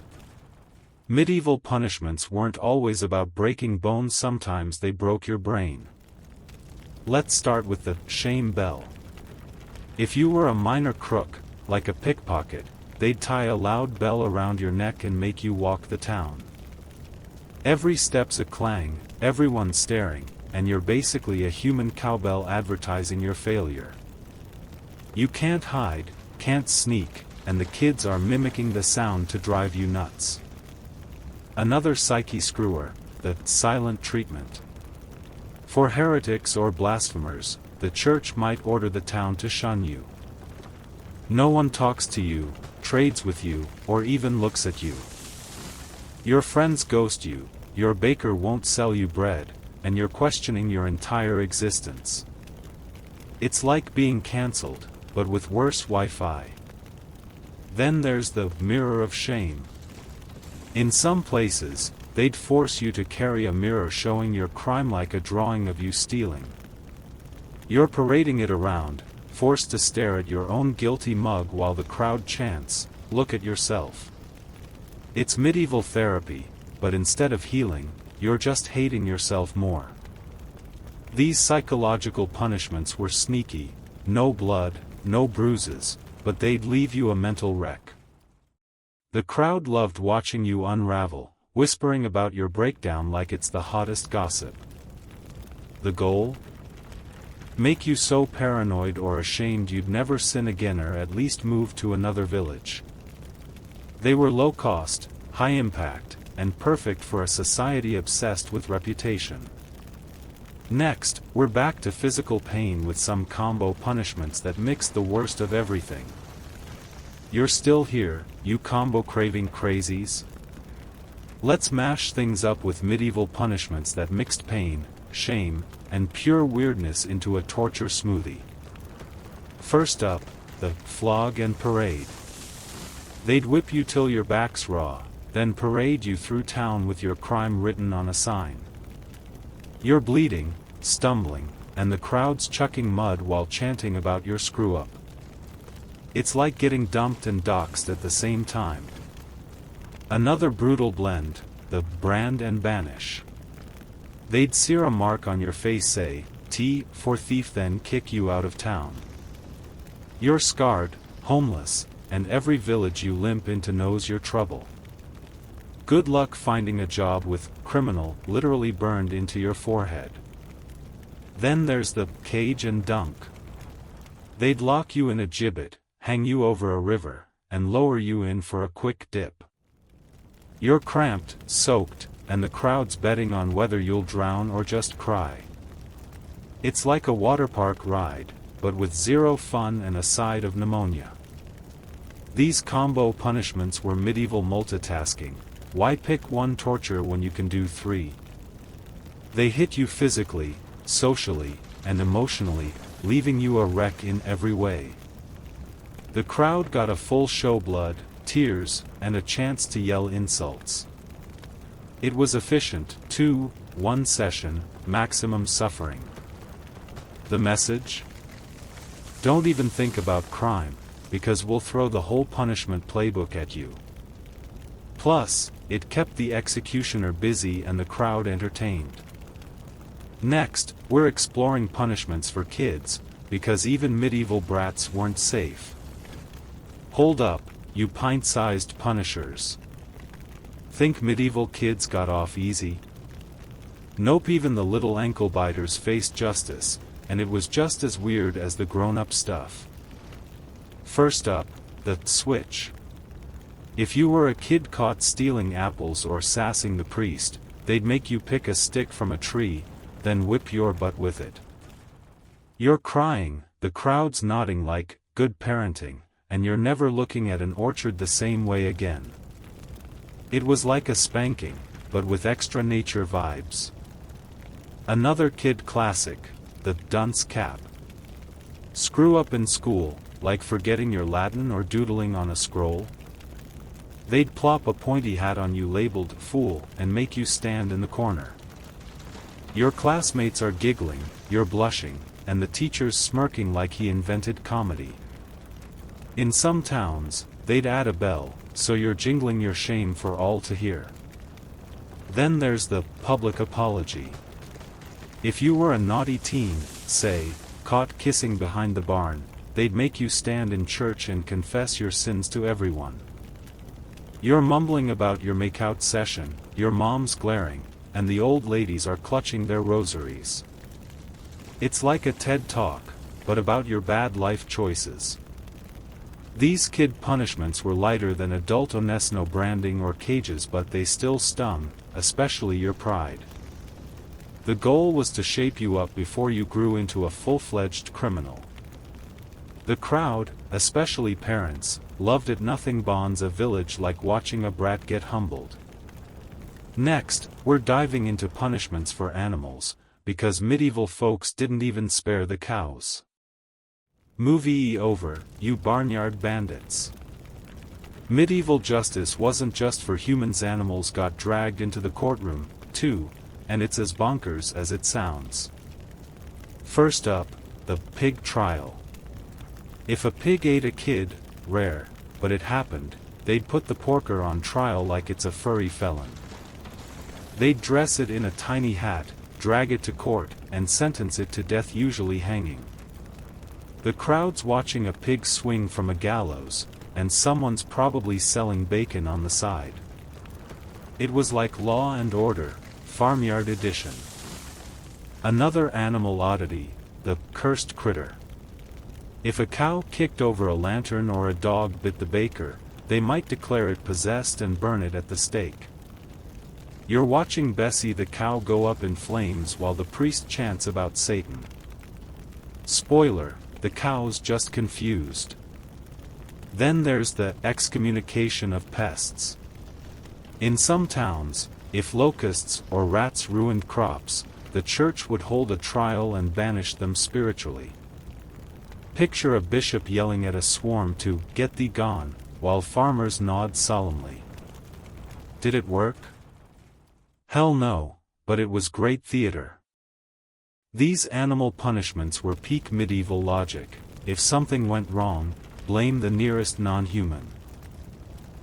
Medieval punishments weren't always about breaking bones, sometimes they broke your brain. Let's start with the shame bell. If you were a minor crook, like a pickpocket, they'd tie a loud bell around your neck and make you walk the town. Every step's a clang, everyone's staring, and you're basically a human cowbell advertising your failure. You can't hide, can't sneak, and the kids are mimicking the sound to drive you nuts. Another psyche screwer, the silent treatment. For heretics or blasphemers, the church might order the town to shun you. No one talks to you, trades with you, or even looks at you. Your friends ghost you, your baker won't sell you bread, and you're questioning your entire existence. It's like being cancelled, but with worse Wi-Fi. Then there's the mirror of shame. In some places, they'd force you to carry a mirror showing your crime, like a drawing of you stealing. You're parading it around, forced to stare at your own guilty mug while the crowd chants, "Look at yourself." It's medieval therapy, but instead of healing, you're just hating yourself more. These psychological punishments were sneaky, no blood, no bruises, but they'd leave you a mental wreck. The crowd loved watching you unravel, whispering about your breakdown like it's the hottest gossip. The goal? Make you so paranoid or ashamed you'd never sin again, or at least move to another village. They were low cost, high impact, and perfect for a society obsessed with reputation. Next, we're back to physical pain with some combo punishments that mix the worst of everything. You're still here, you combo craving crazies? Let's mash things up with medieval punishments that mixed pain, shame, and pure weirdness into a torture smoothie. First up, the flog and parade. They'd whip you till your back's raw, then parade you through town with your crime written on a sign. You're bleeding, stumbling, and the crowd's chucking mud while chanting about your screw-up. It's like getting dumped and doxxed at the same time. Another brutal blend, the brand and banish. They'd sear a mark on your face, say, "T for thief," then kick you out of town. You're scarred, homeless, and every village you limp into knows your trouble. Good luck finding a job with "criminal" literally burned into your forehead. Then there's the cage and dunk. They'd lock you in a gibbet, hang you over a river, and lower you in for a quick dip. You're cramped, soaked, and the crowd's betting on whether you'll drown or just cry. It's like a water park ride, but with zero fun and a side of pneumonia. These combo punishments were medieval multitasking. Why pick one torture when you can do three? They hit you physically, socially, and emotionally, leaving you a wreck in every way. The crowd got a full show: blood, tears, and a chance to yell insults. It was efficient, too, one session, maximum suffering. The message? Don't even think about crime, because we'll throw the whole punishment playbook at you. Plus, it kept the executioner busy and the crowd entertained. Next, we're exploring punishments for kids, because even medieval brats weren't safe. Hold up, you pint-sized punishers. Think medieval kids got off easy? Nope, even the little ankle biters faced justice, and it was just as weird as the grown-up stuff. First up, the switch. If you were a kid caught stealing apples or sassing the priest, they'd make you pick a stick from a tree, then whip your butt with it. You're crying, the crowd's nodding like, good parenting, and you're never looking at an orchard the same way again. It was like a spanking, but with extra nature vibes. Another kid classic, the dunce cap. Screw up in school, like forgetting your Latin or doodling on a scroll. They'd plop a pointy hat on you labeled fool and make you stand in the corner. Your classmates are giggling, you're blushing, and the teacher's smirking like he invented comedy. In some towns, they'd add a bell, so you're jingling your shame for all to hear. Then there's the public apology. If you were a naughty teen, say, caught kissing behind the barn, they'd make you stand in church and confess your sins to everyone. You're mumbling about your makeout session, your mom's glaring, and the old ladies are clutching their rosaries. It's like a TED Talk, but about your bad life choices. These kid punishments were lighter than adult Onesno branding or cages, but they still stung, especially your pride. The goal was to shape you up before you grew into a full-fledged criminal. The crowd, especially parents, loved it. Nothing bonds a village like watching a brat get humbled. Next, we're diving into punishments for animals, because medieval folks didn't even spare the cows. Movie over, you barnyard bandits. Medieval justice wasn't just for humans, animals got dragged into the courtroom, too, and it's as bonkers as it sounds. First up, the pig trial. If a pig ate a kid, rare, but it happened, they'd put the porker on trial like it's a furry felon. They'd dress it in a tiny hat, drag it to court, and sentence it to death, usually hanging. The crowd's watching a pig swing from a gallows, and someone's probably selling bacon on the side. It was like Law and Order, Farmyard Edition. Another animal oddity, the cursed critter. If a cow kicked over a lantern or a dog bit the baker, they might declare it possessed and burn it at the stake. You're watching Bessie the cow go up in flames while the priest chants about Satan. Spoiler, the cow's just confused. Then there's the excommunication of pests. In some towns, if locusts or rats ruined crops, the church would hold a trial and banish them spiritually. Picture a bishop yelling at a swarm to "get thee gone," while farmers nod solemnly. Did it work? Hell no, but it was great theater. These animal punishments were peak medieval logic. If something went wrong, blame the nearest non-human.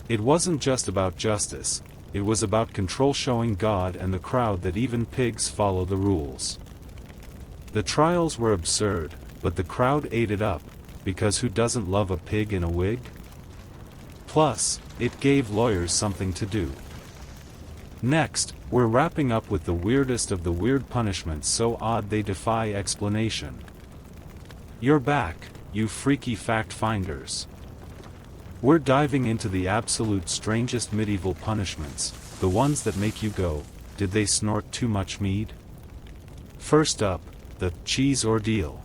It wasn't just about justice, it was about control, showing God and the crowd that even pigs follow the rules. The trials were absurd, but the crowd ate it up, because who doesn't love a pig in a wig? Plus, it gave lawyers something to do. Next, we're wrapping up with the weirdest of the weird punishments, so odd they defy explanation. You're back, you freaky fact finders. We're diving into the absolute strangest medieval punishments, the ones that make you go, did they snort too much mead? First up, the cheese ordeal.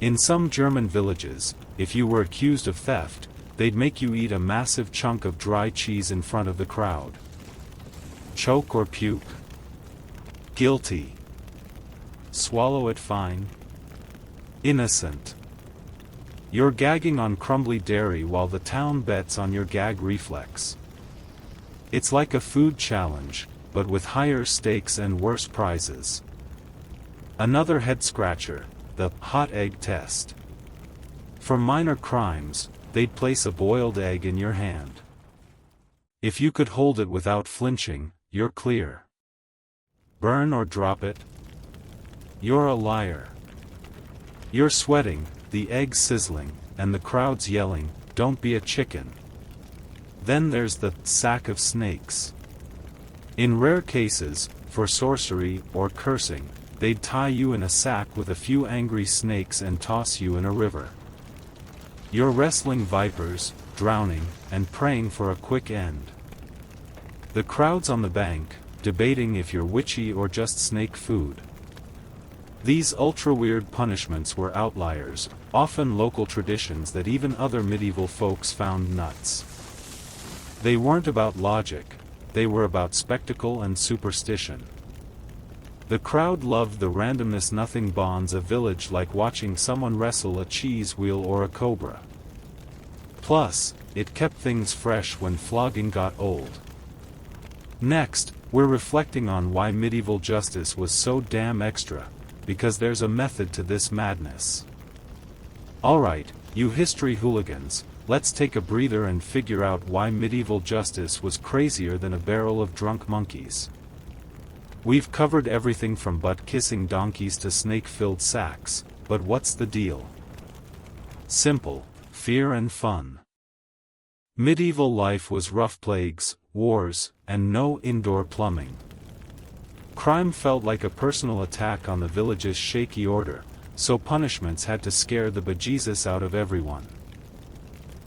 In some German villages, if you were accused of theft, they'd make you eat a massive chunk of dry cheese in front of the crowd. Choke or puke? Guilty. Swallow it fine? Innocent. You're gagging on crumbly dairy while the town bets on your gag reflex. It's like a food challenge, but with higher stakes and worse prizes. Another head-scratcher, the hot egg test. For minor crimes, they'd place a boiled egg in your hand. If you could hold it without flinching, you're clear. Burn or drop it? You're a liar. You're sweating, the egg sizzling, and the crowd's yelling, "Don't be a chicken." Then there's the sack of snakes. In rare cases, for sorcery or cursing, they'd tie you in a sack with a few angry snakes and toss you in a river. You're wrestling vipers, drowning, and praying for a quick end. The crowds on the bank, debating if you're witchy or just snake food. These ultra-weird punishments were outliers, often local traditions that even other medieval folks found nuts. They weren't about logic, they were about spectacle and superstition. The crowd loved the randomness. Nothing bonds a village like watching someone wrestle a cheese wheel or a cobra. Plus, it kept things fresh when flogging got old. Next, we're reflecting on why medieval justice was so damn extra, because there's a method to this madness. Alright, you history hooligans, let's take a breather and figure out why medieval justice was crazier than a barrel of drunk monkeys. We've covered everything from butt-kissing donkeys to snake-filled sacks, but what's the deal? Simple: fear and fun. Medieval life was rough: plagues, wars, and no indoor plumbing. Crime felt like a personal attack on the village's shaky order, so punishments had to scare the bejesus out of everyone.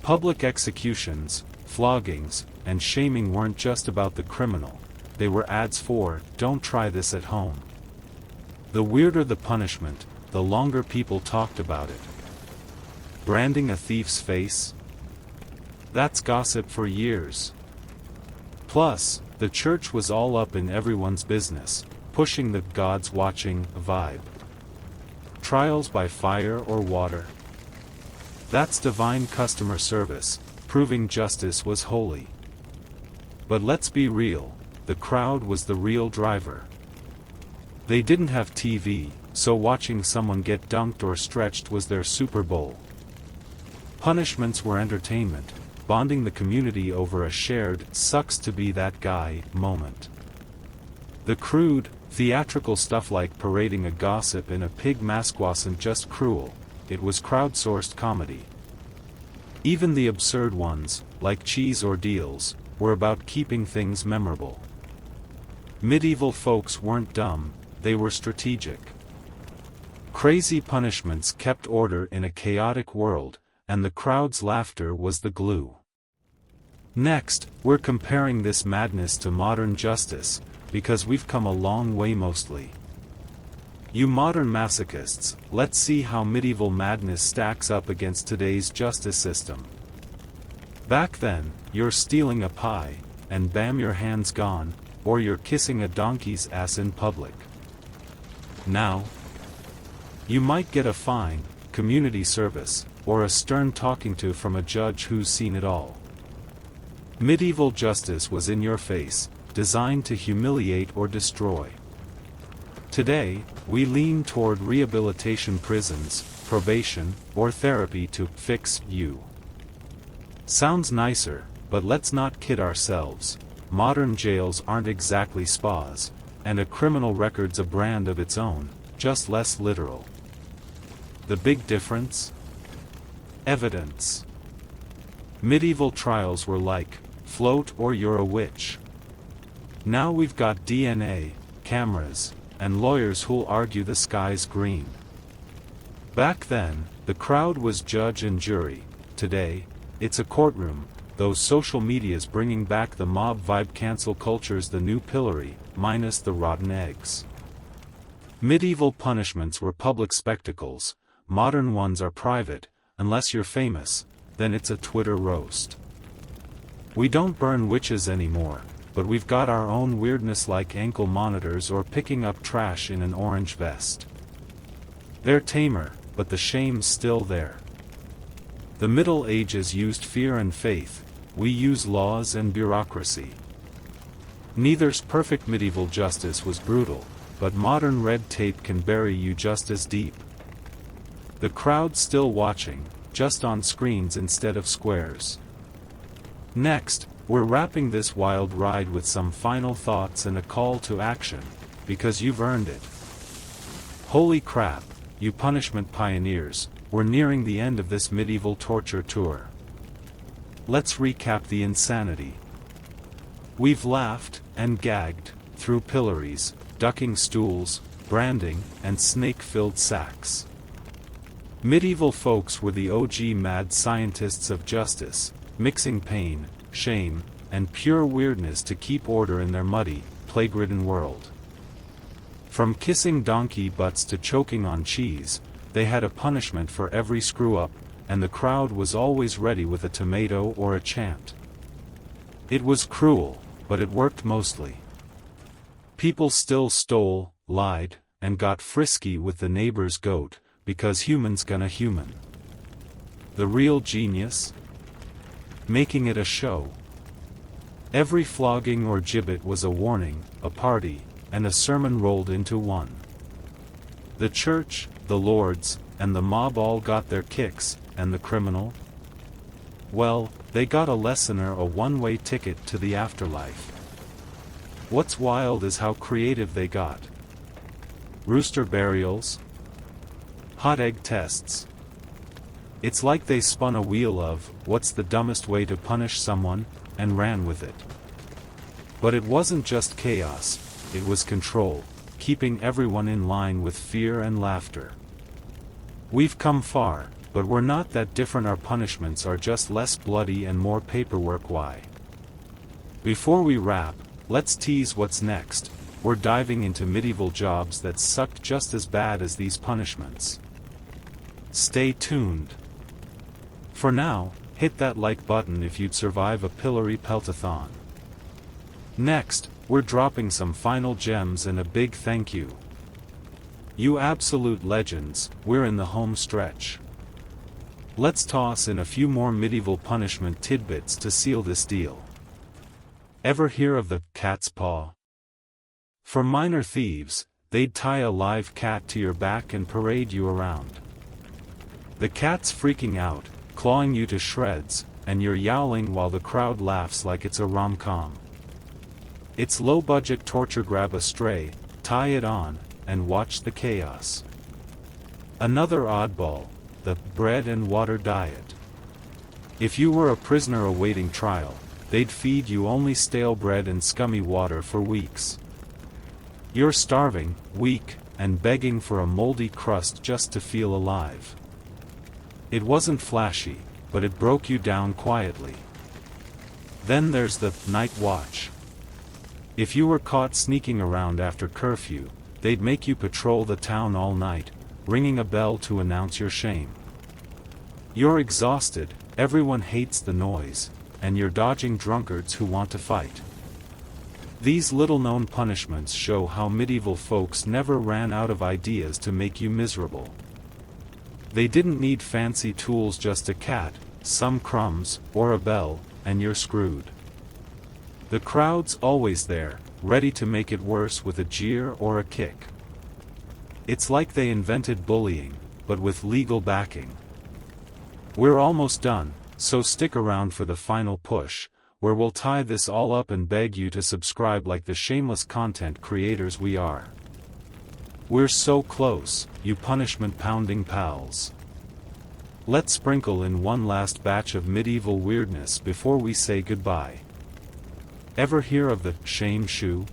Public executions, floggings, and shaming weren't just about the criminal, they were ads for, "Don't try this at home." The weirder the punishment, the longer people talked about it. Branding a thief's face? That's gossip for years. Plus, the church was all up in everyone's business, pushing the "God's watching" vibe. Trials by fire or water? That's divine customer service, proving justice was holy. But let's be real, the crowd was the real driver. They didn't have TV, so watching someone get dunked or stretched was their Super Bowl. Punishments were entertainment, bonding the community over a shared "sucks to be that guy" moment. The crude, theatrical stuff like parading a gossip in a pig mask wasn't just cruel, it was crowdsourced comedy. Even the absurd ones, like cheese ordeals, were about keeping things memorable. Medieval folks weren't dumb, they were strategic. Crazy punishments kept order in a chaotic world, and the crowd's laughter was the glue. Next, we're comparing this madness to modern justice, because we've come a long way mostly. You modern masochists, let's see how medieval madness stacks up against today's justice system. Back then, you're stealing a pie, and bam, your hand's gone, or you're kissing a donkey's ass in public. Now, you might get a fine, community service, or a stern talking to from a judge who's seen it all. Medieval justice was in your face, designed to humiliate or destroy. Today, we lean toward rehabilitation prisons, probation, or therapy to "fix you." Sounds nicer, but let's not kid ourselves. Modern jails aren't exactly spas, and a criminal record's a brand of its own, just less literal. The big difference? Evidence. Medieval trials were like, "Float or you're a witch." Now we've got DNA, cameras, and lawyers who'll argue the sky's green. Back then, the crowd was judge and jury. Today, it's a courtroom, though social media's bringing back the mob vibe. Cancel culture's the new pillory, minus the rotten eggs. Medieval punishments were public spectacles, modern ones are private, unless you're famous, then it's a Twitter roast. We don't burn witches anymore, but we've got our own weirdness like ankle monitors or picking up trash in an orange vest. They're tamer, but the shame's still there. The Middle Ages used fear and faith, we use laws and bureaucracy. Neither's perfect. Medieval justice was brutal, but modern red tape can bury you just as deep. The crowd's still watching, just on screens instead of squares. Next, we're wrapping this wild ride with some final thoughts and a call to action, because you've earned it. Holy crap, you punishment pioneers, we're nearing the end of this medieval torture tour. Let's recap the insanity. We've laughed, and gagged, through pillories, ducking stools, branding, and snake-filled sacks. Medieval folks were the OG mad scientists of justice, mixing pain, shame, and pure weirdness to keep order in their muddy, plague-ridden world. From kissing donkey butts to choking on cheese, they had a punishment for every screw-up, and the crowd was always ready with a tomato or a chant. It was cruel, but it worked mostly. People still stole, lied, and got frisky with the neighbor's goat, because humans gonna human. The real genius? Making it a show. Every flogging or gibbet was a warning, a party, and a sermon rolled into one. The church, the lords, and the mob all got their kicks, and the criminal? Well, they got a lesson or a one-way ticket to the afterlife. What's wild is how creative they got. Rooster burials? Hot egg tests. It's like they spun a wheel of, what's the dumbest way to punish someone, and ran with it. But it wasn't just chaos, it was control, keeping everyone in line with fear and laughter. We've come far, but we're not that different. Our punishments are just less bloody and more paperwork. Why? Before we wrap, let's tease what's next. We're diving into medieval jobs that sucked just as bad as these punishments. Stay tuned. For now, hit that like button if you'd survive a pillory peltathon. Next, we're dropping some final gems and a big thank you. You absolute legends, we're in the home stretch. Let's toss in a few more medieval punishment tidbits to seal this deal. Ever hear of the cat's paw? For minor thieves, they'd tie a live cat to your back and parade you around. The cat's freaking out, clawing you to shreds, and you're yowling while the crowd laughs like it's a rom-com. It's low-budget torture. Grab a stray, tie it on, and watch the chaos. Another oddball, the bread and water diet. If you were a prisoner awaiting trial, they'd feed you only stale bread and scummy water for weeks. You're starving, weak, and begging for a moldy crust just to feel alive. It wasn't flashy, but it broke you down quietly. Then there's the night watch. If you were caught sneaking around after curfew, they'd make you patrol the town all night, ringing a bell to announce your shame. You're exhausted, everyone hates the noise, and you're dodging drunkards who want to fight. These little-known punishments show how medieval folks never ran out of ideas to make you miserable. They didn't need fancy tools, just a cat, some crumbs, or a bell, and you're screwed. The crowd's always there, ready to make it worse with a jeer or a kick. It's like they invented bullying, but with legal backing. We're almost done, so stick around for the final push, where we'll tie this all up and beg you to subscribe like the shameless content creators we are. We're so close, you punishment-pounding pals. Let's sprinkle in one last batch of medieval weirdness before we say goodbye. Ever hear of the shame shoe?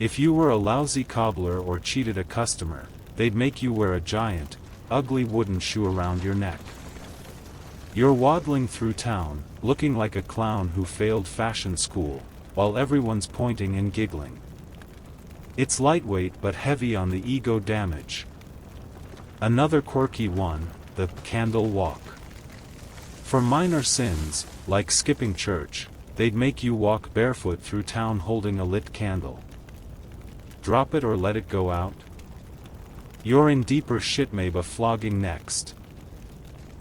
If you were a lousy cobbler or cheated a customer, they'd make you wear a giant, ugly wooden shoe around your neck. You're waddling through town, looking like a clown who failed fashion school, while everyone's pointing and giggling. It's lightweight but heavy on the ego damage. Another quirky one, the candle walk. For minor sins, like skipping church, they'd make you walk barefoot through town holding a lit candle. Drop it or let it go out? You're in deeper shit. Maybe flogging next.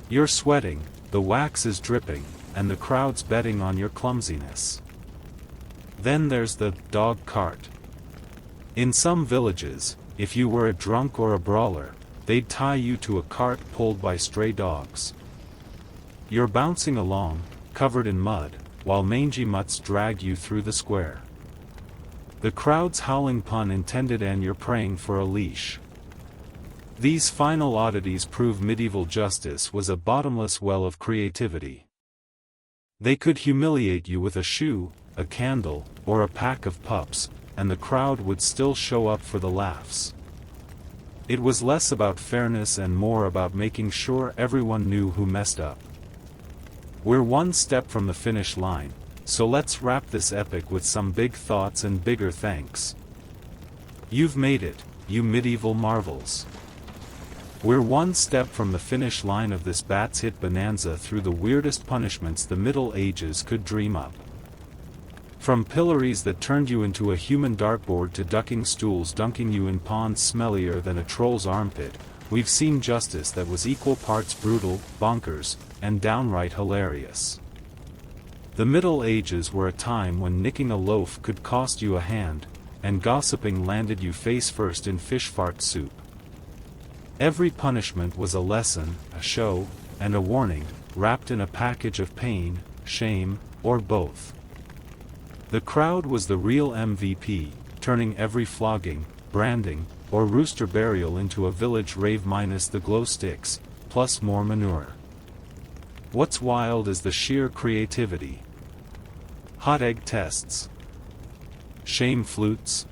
You're sweating, the wax is dripping, and the crowd's betting on your clumsiness. Then there's the dog cart. In some villages, if you were a drunk or a brawler, they'd tie you to a cart pulled by stray dogs. You're bouncing along, covered in mud, while mangy mutts drag you through the square. The crowd's howling, pun intended, and you're praying for a leash. These final oddities prove medieval justice was a bottomless well of creativity. They could humiliate you with a shoe, a candle, or a pack of pups, and the crowd would still show up for the laughs. It was less about fairness and more about making sure everyone knew who messed up. We're one step from the finish line, so let's wrap this epic with some big thoughts and bigger thanks. You've made it, you medieval marvels. We're one step from the finish line of this Bats Hit bonanza through the weirdest punishments the Middle Ages could dream up. From pillories that turned you into a human dartboard to ducking stools dunking you in ponds smellier than a troll's armpit, we've seen justice that was equal parts brutal, bonkers, and downright hilarious. The Middle Ages were a time when nicking a loaf could cost you a hand, and gossiping landed you face first in fish fart soup. Every punishment was a lesson, a show, and a warning, wrapped in a package of pain, shame, or both. The crowd was the real MVP, turning every flogging, branding, or rooster burial into a village rave minus the glow sticks, plus more manure. What's wild is the sheer creativity. Hot egg tests. Shame flutes.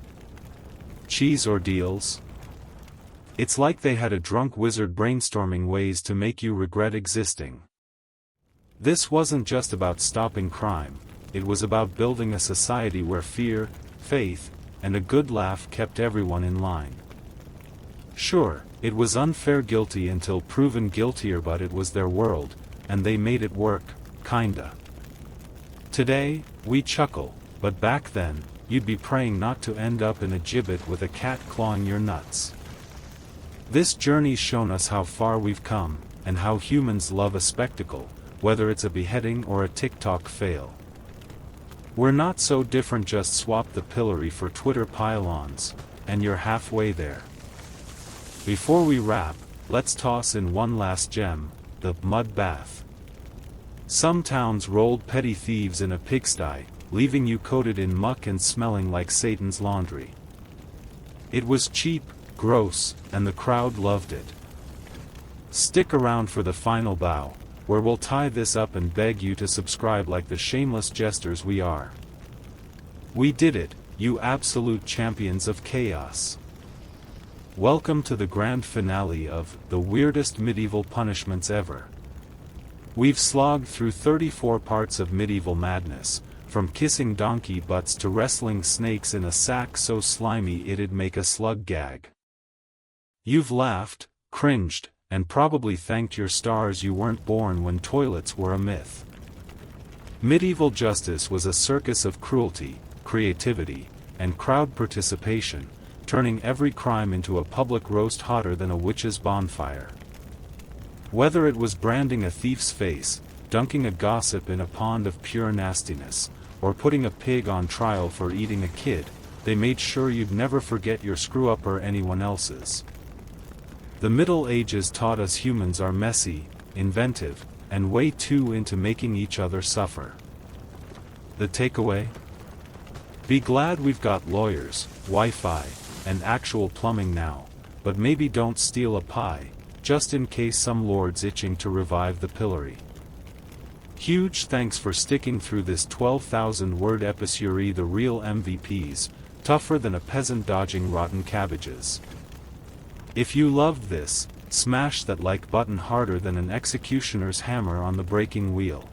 Cheese ordeals. It's like they had a drunk wizard brainstorming ways to make you regret existing. This wasn't just about stopping crime, it was about building a society where fear, faith, and a good laugh kept everyone in line. Sure, it was unfair guilty until proven guiltier, but it was their world, and they made it work, kinda. Today, we chuckle, but back then, you'd be praying not to end up in a gibbet with a cat clawing your nuts. This journey's shown us how far we've come, and how humans love a spectacle, whether it's a beheading or a TikTok fail. We're not so different, just swap the pillory for Twitter pylons, and you're halfway there. Before we wrap, let's toss in one last gem, the mud bath. Some towns rolled petty thieves in a pigsty, leaving you coated in muck and smelling like Satan's laundry. It was cheap, gross, and the crowd loved it. Stick around for the final bow, where we'll tie this up and beg you to subscribe like the shameless jesters we are. We did it, you absolute champions of chaos. Welcome to the grand finale of the weirdest medieval punishments ever. We've slogged through 34 parts of medieval madness, from kissing donkey butts to wrestling snakes in a sack so slimy it'd make a slug gag. You've laughed, cringed, and probably thanked your stars you weren't born when toilets were a myth. Medieval justice was a circus of cruelty, creativity, and crowd participation, turning every crime into a public roast hotter than a witch's bonfire. Whether it was branding a thief's face, dunking a gossip in a pond of pure nastiness, or putting a pig on trial for eating a kid, they made sure you'd never forget your screw-up or anyone else's. The Middle Ages taught us humans are messy, inventive, and way too into making each other suffer. The takeaway? Be glad we've got lawyers, Wi-Fi, and actual plumbing now, but maybe don't steal a pie, just in case some lord's itching to revive the pillory. Huge thanks for sticking through this 12,000-word episode. The real MVPs, tougher than a peasant dodging rotten cabbages. If you loved this, smash that like button harder than an executioner's hammer on the breaking wheel.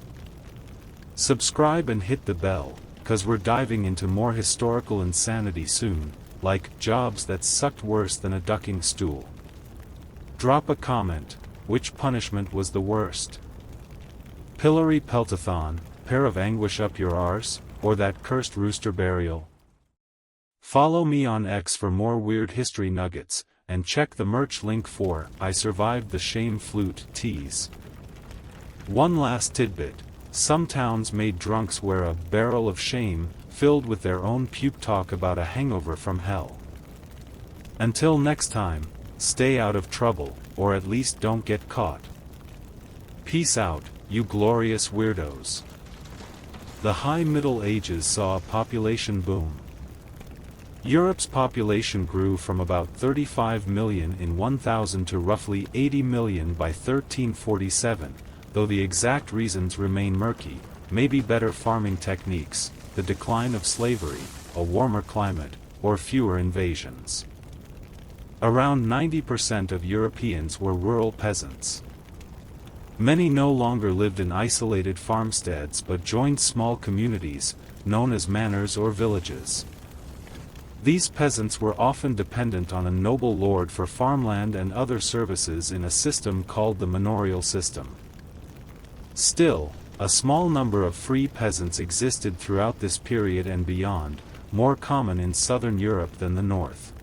Subscribe and hit the bell, 'cause we're diving into more historical insanity soon, like jobs that sucked worse than a ducking stool. Drop a comment, which punishment was the worst? Pillory peltathon, pair of anguish up your arse, or that cursed rooster burial? Follow me on X for more weird history nuggets, and check the merch link for I Survived the Shame Flute tees. One last tidbit, some towns made drunks wear a barrel of shame, filled with their own puke talk about a hangover from hell. Until next time, stay out of trouble, or at least don't get caught. Peace out, you glorious weirdos. The High Middle Ages saw a population boom. Europe's population grew from about 35 million in 1000 to roughly 80 million by 1347, though the exact reasons remain murky. Maybe better farming techniques, the decline of slavery, a warmer climate, or fewer invasions. Around 90% of Europeans were rural peasants. Many no longer lived in isolated farmsteads but joined small communities, known as manors or villages. These peasants were often dependent on a noble lord for farmland and other services in a system called the manorial system. Still, a small number of free peasants existed throughout this period and beyond, more common in southern Europe than the north.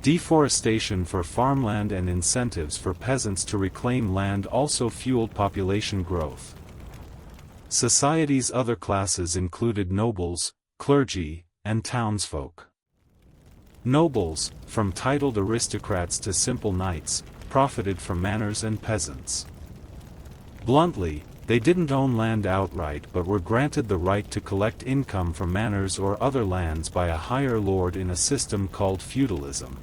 Deforestation for farmland and incentives for peasants to reclaim land also fueled population growth. Society's other classes included nobles, clergy, and townsfolk. Nobles, from titled aristocrats to simple knights, profited from manors and peasants. Bluntly, they didn't own land outright but were granted the right to collect income from manors or other lands by a higher lord in a system called feudalism.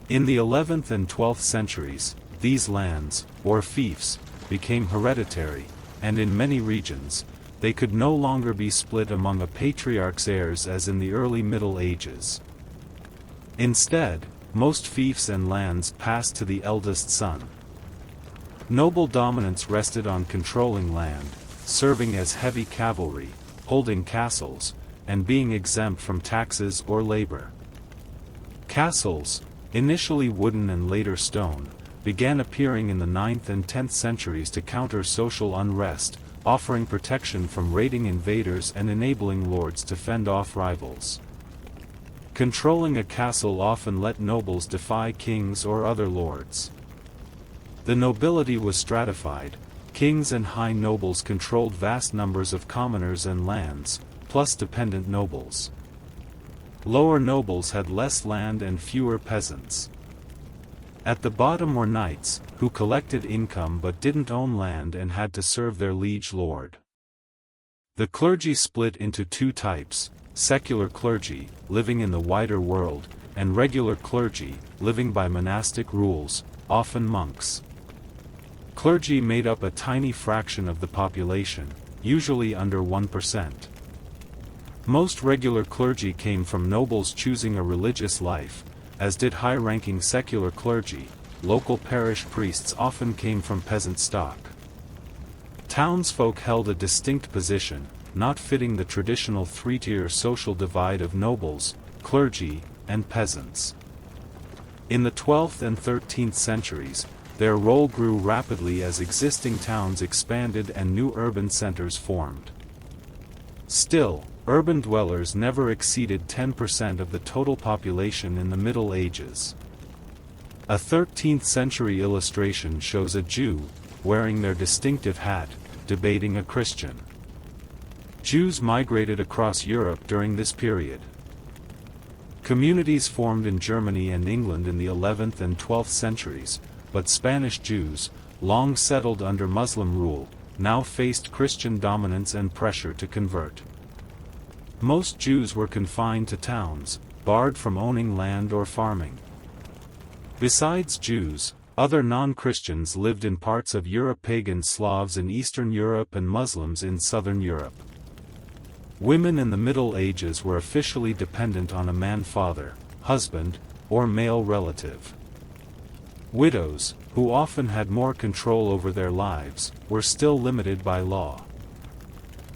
In the 11th and 12th centuries, these lands, or fiefs, became hereditary, and in many regions, they could no longer be split among a patriarch's heirs as in the early Middle Ages. Instead, most fiefs and lands passed to the eldest son. Noble dominance rested on controlling land, serving as heavy cavalry, holding castles, and being exempt from taxes or labor. Castles, initially wooden and later stone, began appearing in the 9th and 10th centuries to counter social unrest, offering protection from raiding invaders and enabling lords to fend off rivals. Controlling a castle often let nobles defy kings or other lords. The nobility was stratified. Kings and high nobles controlled vast numbers of commoners and lands, plus dependent nobles. Lower nobles had less land and fewer peasants. At the bottom were knights, who collected income but didn't own land and had to serve their liege lord. The clergy split into two types: secular clergy, living in the wider world, and regular clergy, living by monastic rules, often monks. Clergy made up a tiny fraction of the population, usually under 1%. Most regular clergy came from nobles choosing a religious life, as did high-ranking secular clergy. Local parish priests often came from peasant stock. Townsfolk held a distinct position, not fitting the traditional three-tier social divide of nobles, clergy, and peasants. In the 12th and 13th centuries, their role grew rapidly as existing towns expanded and new urban centers formed. Still, urban dwellers never exceeded 10% of the total population in the Middle Ages. A 13th-century illustration shows a Jew, wearing their distinctive hat, debating a Christian. Jews migrated across Europe during this period. Communities formed in Germany and England in the 11th and 12th centuries, but Spanish Jews, long settled under Muslim rule, now faced Christian dominance and pressure to convert. Most Jews were confined to towns, barred from owning land or farming. Besides Jews, other non-Christians lived in parts of Europe: pagan Slavs in Eastern Europe and Muslims in Southern Europe. Women in the Middle Ages were officially dependent on a man-father, husband, or male relative. Widows, who often had more control over their lives, were still limited by law.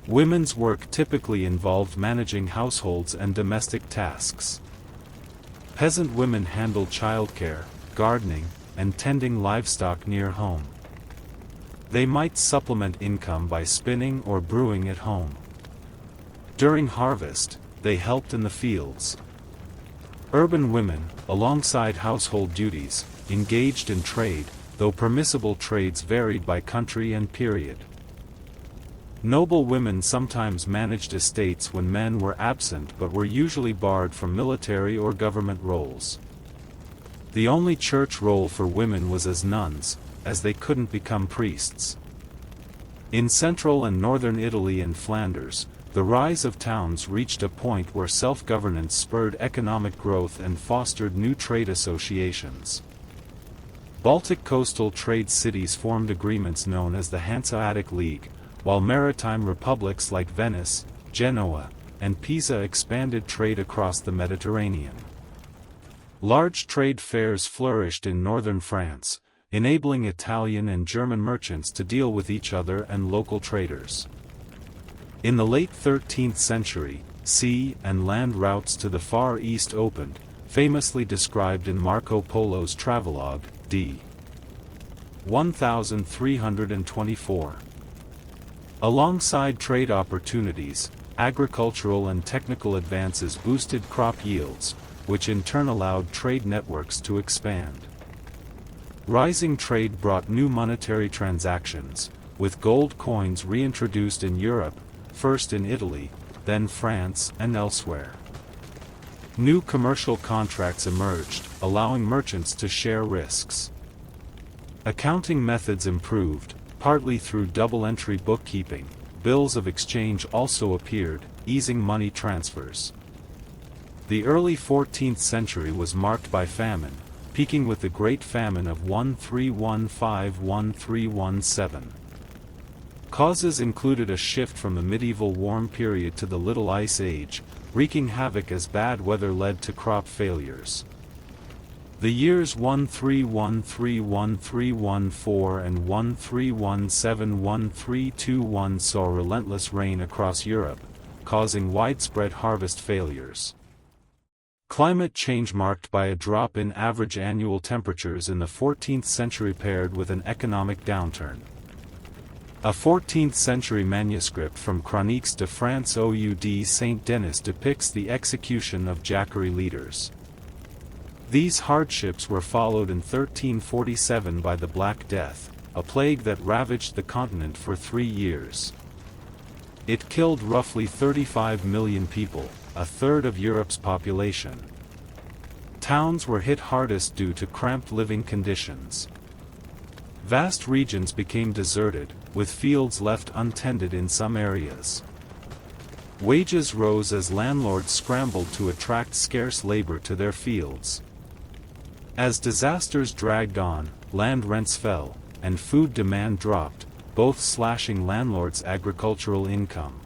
Women's work typically involved managing households and domestic tasks. Peasant women handled childcare, gardening, and tending livestock near home. They might supplement income by spinning or brewing at home. During harvest, they helped in the fields. Urban women, alongside household duties, engaged in trade, though permissible trades varied by country and period. Noble women sometimes managed estates when men were absent but were usually barred from military or government roles. The only church role for women was as nuns, as they couldn't become priests. In central and northern Italy and Flanders, the rise of towns reached a point where self-governance spurred economic growth and fostered new trade associations. Baltic coastal trade cities formed agreements known as the Hanseatic League, while maritime republics like Venice, Genoa, and Pisa expanded trade across the Mediterranean. Large trade fairs flourished in northern France, enabling Italian and German merchants to deal with each other and local traders. In the late 13th century, sea and land routes to the Far East opened, famously described in Marco Polo's travelogue, d. 1324. Alongside trade opportunities, agricultural and technical advances boosted crop yields, which in turn allowed trade networks to expand. Rising trade brought new monetary transactions, with gold coins reintroduced in Europe, first in Italy, then France and elsewhere. New commercial contracts emerged, allowing merchants to share risks. Accounting methods improved, partly through double-entry bookkeeping. Bills of exchange also appeared, easing money transfers. The early 14th century was marked by famine, peaking with the Great Famine of 1315–1317. Causes included a shift from the medieval warm period to the Little Ice Age, wreaking havoc as bad weather led to crop failures. The years 1313–1314 and 1317–1321 saw relentless rain across Europe, causing widespread harvest failures. Climate change marked by a drop in average annual temperatures in the 14th century paired with an economic downturn. A 14th-century manuscript from Chroniques de France Oud Saint-Denis depicts the execution of Jacquerie leaders. These hardships were followed in 1347 by the Black Death, a plague that ravaged the continent for 3 years. It killed roughly 35 million people, a third of Europe's population. Towns were hit hardest due to cramped living conditions. Vast regions became deserted, with fields left untended in some areas. Wages rose as landlords scrambled to attract scarce labor to their fields. As disasters dragged on, land rents fell, and food demand dropped, both slashing landlords' agricultural income.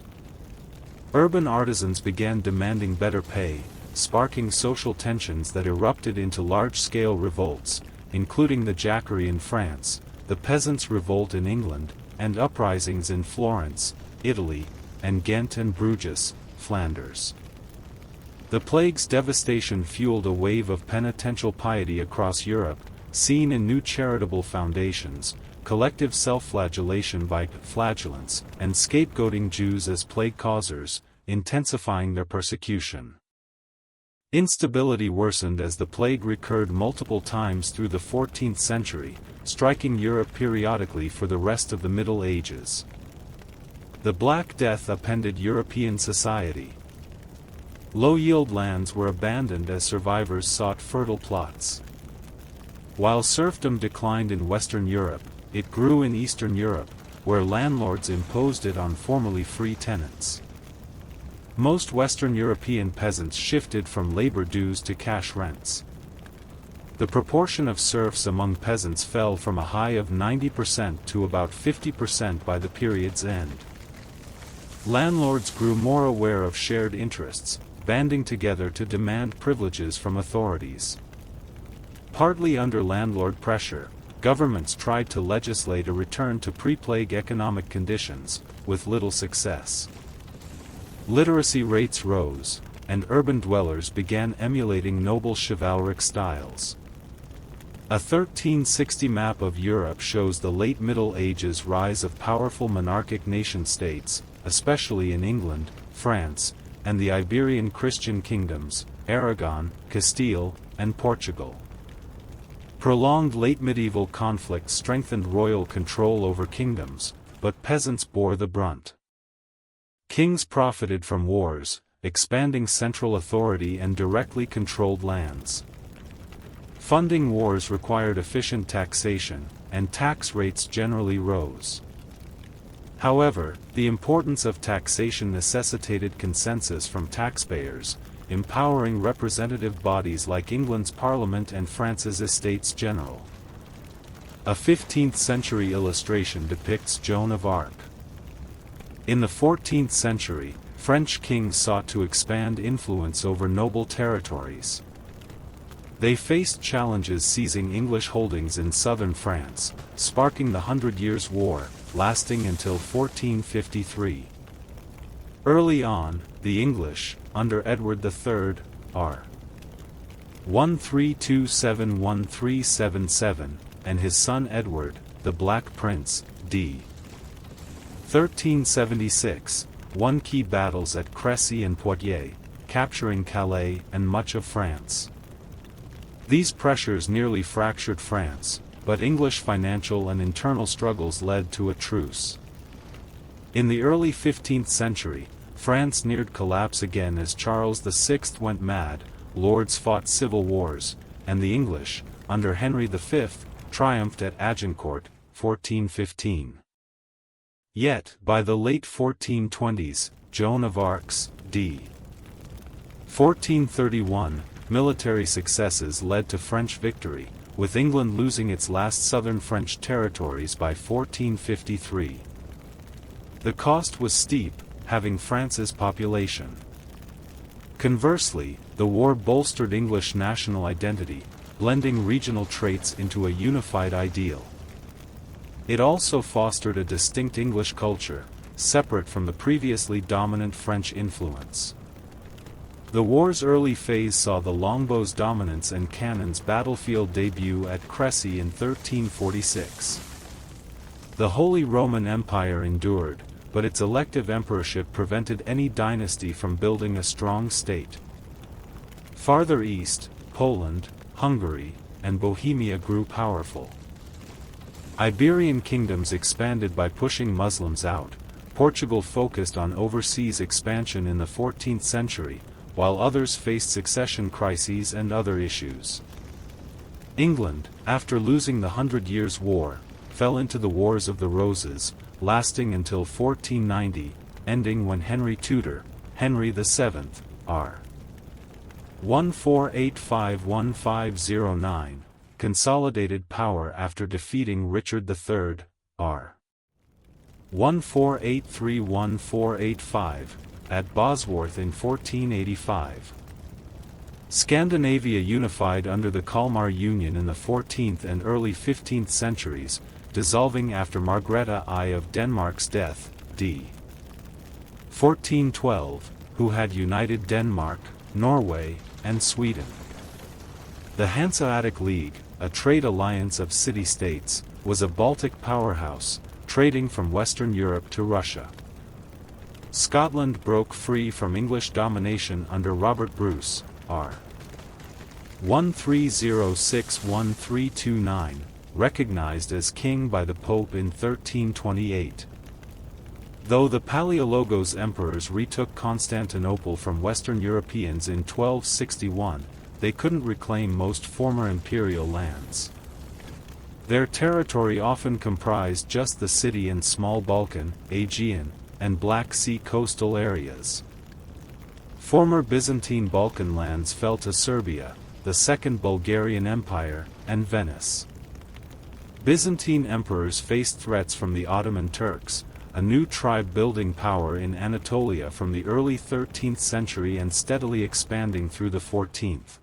Urban artisans began demanding better pay, sparking social tensions that erupted into large-scale revolts, including the Jacquerie in France, the Peasants' Revolt in England, and uprisings in Florence, Italy, and Ghent and Bruges, Flanders. The plague's devastation fueled a wave of penitential piety across Europe, seen in new charitable foundations, collective self-flagellation by flagellants, and scapegoating Jews as plague causers, intensifying their persecution. Instability worsened as the plague recurred multiple times through the 14th century, striking Europe periodically for the rest of the Middle Ages. The Black Death upended European society. Low-yield lands were abandoned as survivors sought fertile plots. While serfdom declined in Western Europe, it grew in Eastern Europe, where landlords imposed it on formerly free tenants. Most Western European peasants shifted from labor dues to cash rents. The proportion of serfs among peasants fell from a high of 90% to about 50% by the period's end. Landlords grew more aware of shared interests, banding together to demand privileges from authorities. Partly under landlord pressure, governments tried to legislate a return to pre-plague economic conditions, with little success. Literacy rates rose, and urban dwellers began emulating noble chivalric styles. A 1360 map of Europe shows the late Middle Ages rise of powerful monarchic nation-states, especially in England, France, and the Iberian Christian kingdoms, Aragon, Castile, and Portugal. Prolonged late medieval conflict strengthened royal control over kingdoms, but peasants bore the brunt. Kings profited from wars, expanding central authority and directly controlled lands. Funding wars required efficient taxation, and tax rates generally rose. However, the importance of taxation necessitated consensus from taxpayers, empowering representative bodies like England's Parliament and France's Estates General. A 15th-century illustration depicts Joan of Arc. In the 14th century, French kings sought to expand influence over noble territories. They faced challenges seizing English holdings in southern France, sparking the Hundred Years' War, lasting until 1453. Early on, the English, under Edward III, r. 1327-1377, and his son Edward, the Black Prince, d. 1376, won key battles at Crécy and Poitiers, capturing Calais and much of France. These pressures nearly fractured France, but English financial and internal struggles led to a truce. In the early 15th century, France neared collapse again as Charles VI went mad, lords fought civil wars, and the English, under Henry V, triumphed at Agincourt, 1415. Yet, by the late 1420s, Joan of Arc's, d. 1431, military successes led to French victory, with England losing its last southern French territories by 1453. The cost was steep, having France's population. Conversely, the war bolstered English national identity, blending regional traits into a unified ideal. It also fostered a distinct English culture, separate from the previously dominant French influence. The war's early phase saw the longbow's dominance and cannon's battlefield debut at Crécy in 1346. The Holy Roman Empire endured, but its elective emperorship prevented any dynasty from building a strong state. Farther east, Poland, Hungary, and Bohemia grew powerful. Iberian kingdoms expanded by pushing Muslims out. Portugal focused on overseas expansion in the 14th century, while others faced succession crises and other issues. England, after losing the Hundred Years' War, fell into the Wars of the Roses, lasting until 1490, ending when Henry Tudor, Henry VII, r. 1485-1509, consolidated power after defeating Richard III, r. 1483-1485, at Bosworth in 1485. Scandinavia unified under the Kalmar Union in the 14th and early 15th centuries, dissolving after Margrethe I of Denmark's death, d. 1412, who had united Denmark, Norway, and Sweden. The Hanseatic League, a trade alliance of city-states, was a Baltic powerhouse, trading from Western Europe to Russia. Scotland broke free from English domination under Robert Bruce, r. 1306-1329, recognized as king by the Pope in 1328. Though the Palaiologos emperors retook Constantinople from Western Europeans in 1261, they couldn't reclaim most former imperial lands. Their territory often comprised just the city and small Balkan, Aegean, and Black Sea coastal areas. Former Byzantine Balkan lands fell to Serbia, the Second Bulgarian Empire, and Venice. Byzantine emperors faced threats from the Ottoman Turks, a new tribe-building power in Anatolia from the early 13th century and steadily expanding through the 14th.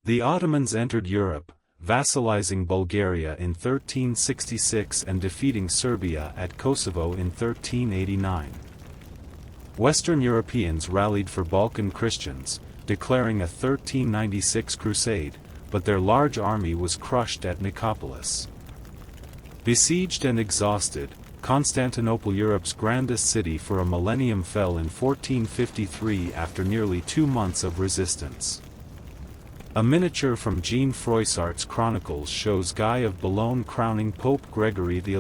The Ottomans entered Europe, vassalizing Bulgaria in 1366 and defeating Serbia at Kosovo in 1389. Western Europeans rallied for Balkan Christians, declaring a 1396 crusade, but their large army was crushed at Nicopolis. Besieged and exhausted, Constantinople, Europe's grandest city for a millennium, fell in 1453 after nearly 2 months of resistance. A miniature from Jean Froissart's Chronicles shows Guy of Boulogne crowning Pope Gregory XI.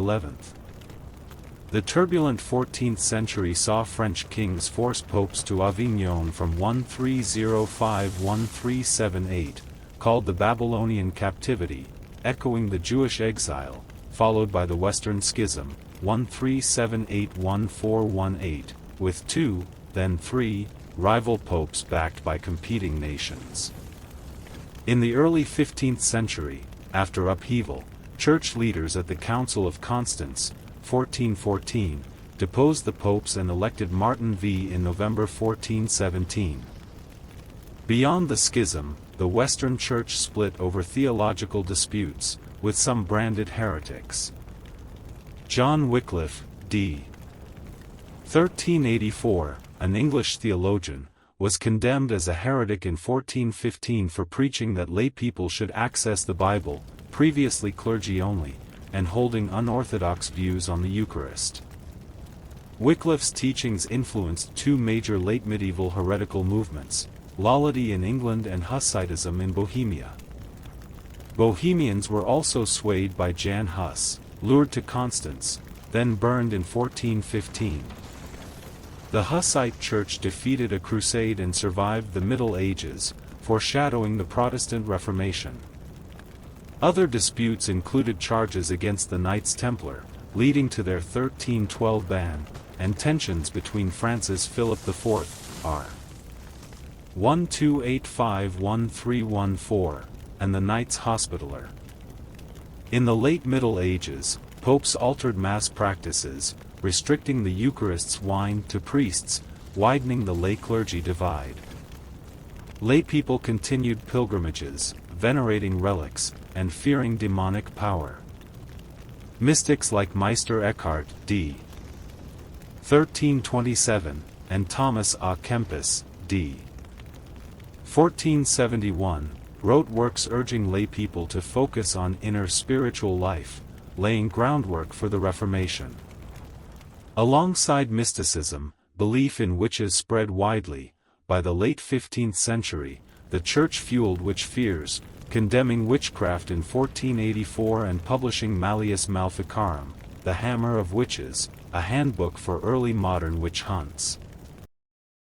The turbulent 14th century saw French kings force popes to Avignon from 1305-1378, called the Babylonian Captivity, echoing the Jewish exile, followed by the Western Schism, 1378-1418, with 2, then 3, rival popes backed by competing nations. In the early 15th century, after upheaval, church leaders at the Council of Constance, 1414, deposed the popes and elected Martin V in November 1417. Beyond the schism, the Western Church split over theological disputes, with some branded heretics. John Wycliffe, d. 1384, an English theologian, was condemned as a heretic in 1415 for preaching that lay people should access the Bible, previously clergy only, and holding unorthodox views on the Eucharist. Wycliffe's teachings influenced two major late medieval heretical movements, Lollity in England and Hussitism in Bohemia. Bohemians were also swayed by Jan Hus, lured to Constance, then burned in 1415. The Hussite Church defeated a crusade and survived the Middle Ages, foreshadowing the Protestant Reformation. Other disputes included charges against the Knights Templar, leading to their 1312 ban, and tensions between Francis Philip IV, r. 1285-1314, and the Knights Hospitaller. In the late Middle Ages, popes altered mass practices, restricting the Eucharist's wine to priests, widening the lay clergy divide. Laypeople continued pilgrimages, venerating relics, and fearing demonic power. Mystics like Meister Eckhart, d. 1327, and Thomas à Kempis, d. 1471, wrote works urging laypeople to focus on inner spiritual life, laying groundwork for the Reformation. Alongside mysticism, belief in witches spread widely. By the late 15th century, the Church fueled witch fears, condemning witchcraft in 1484 and publishing Malleus Maleficarum, the Hammer of Witches, a handbook for early modern witch hunts.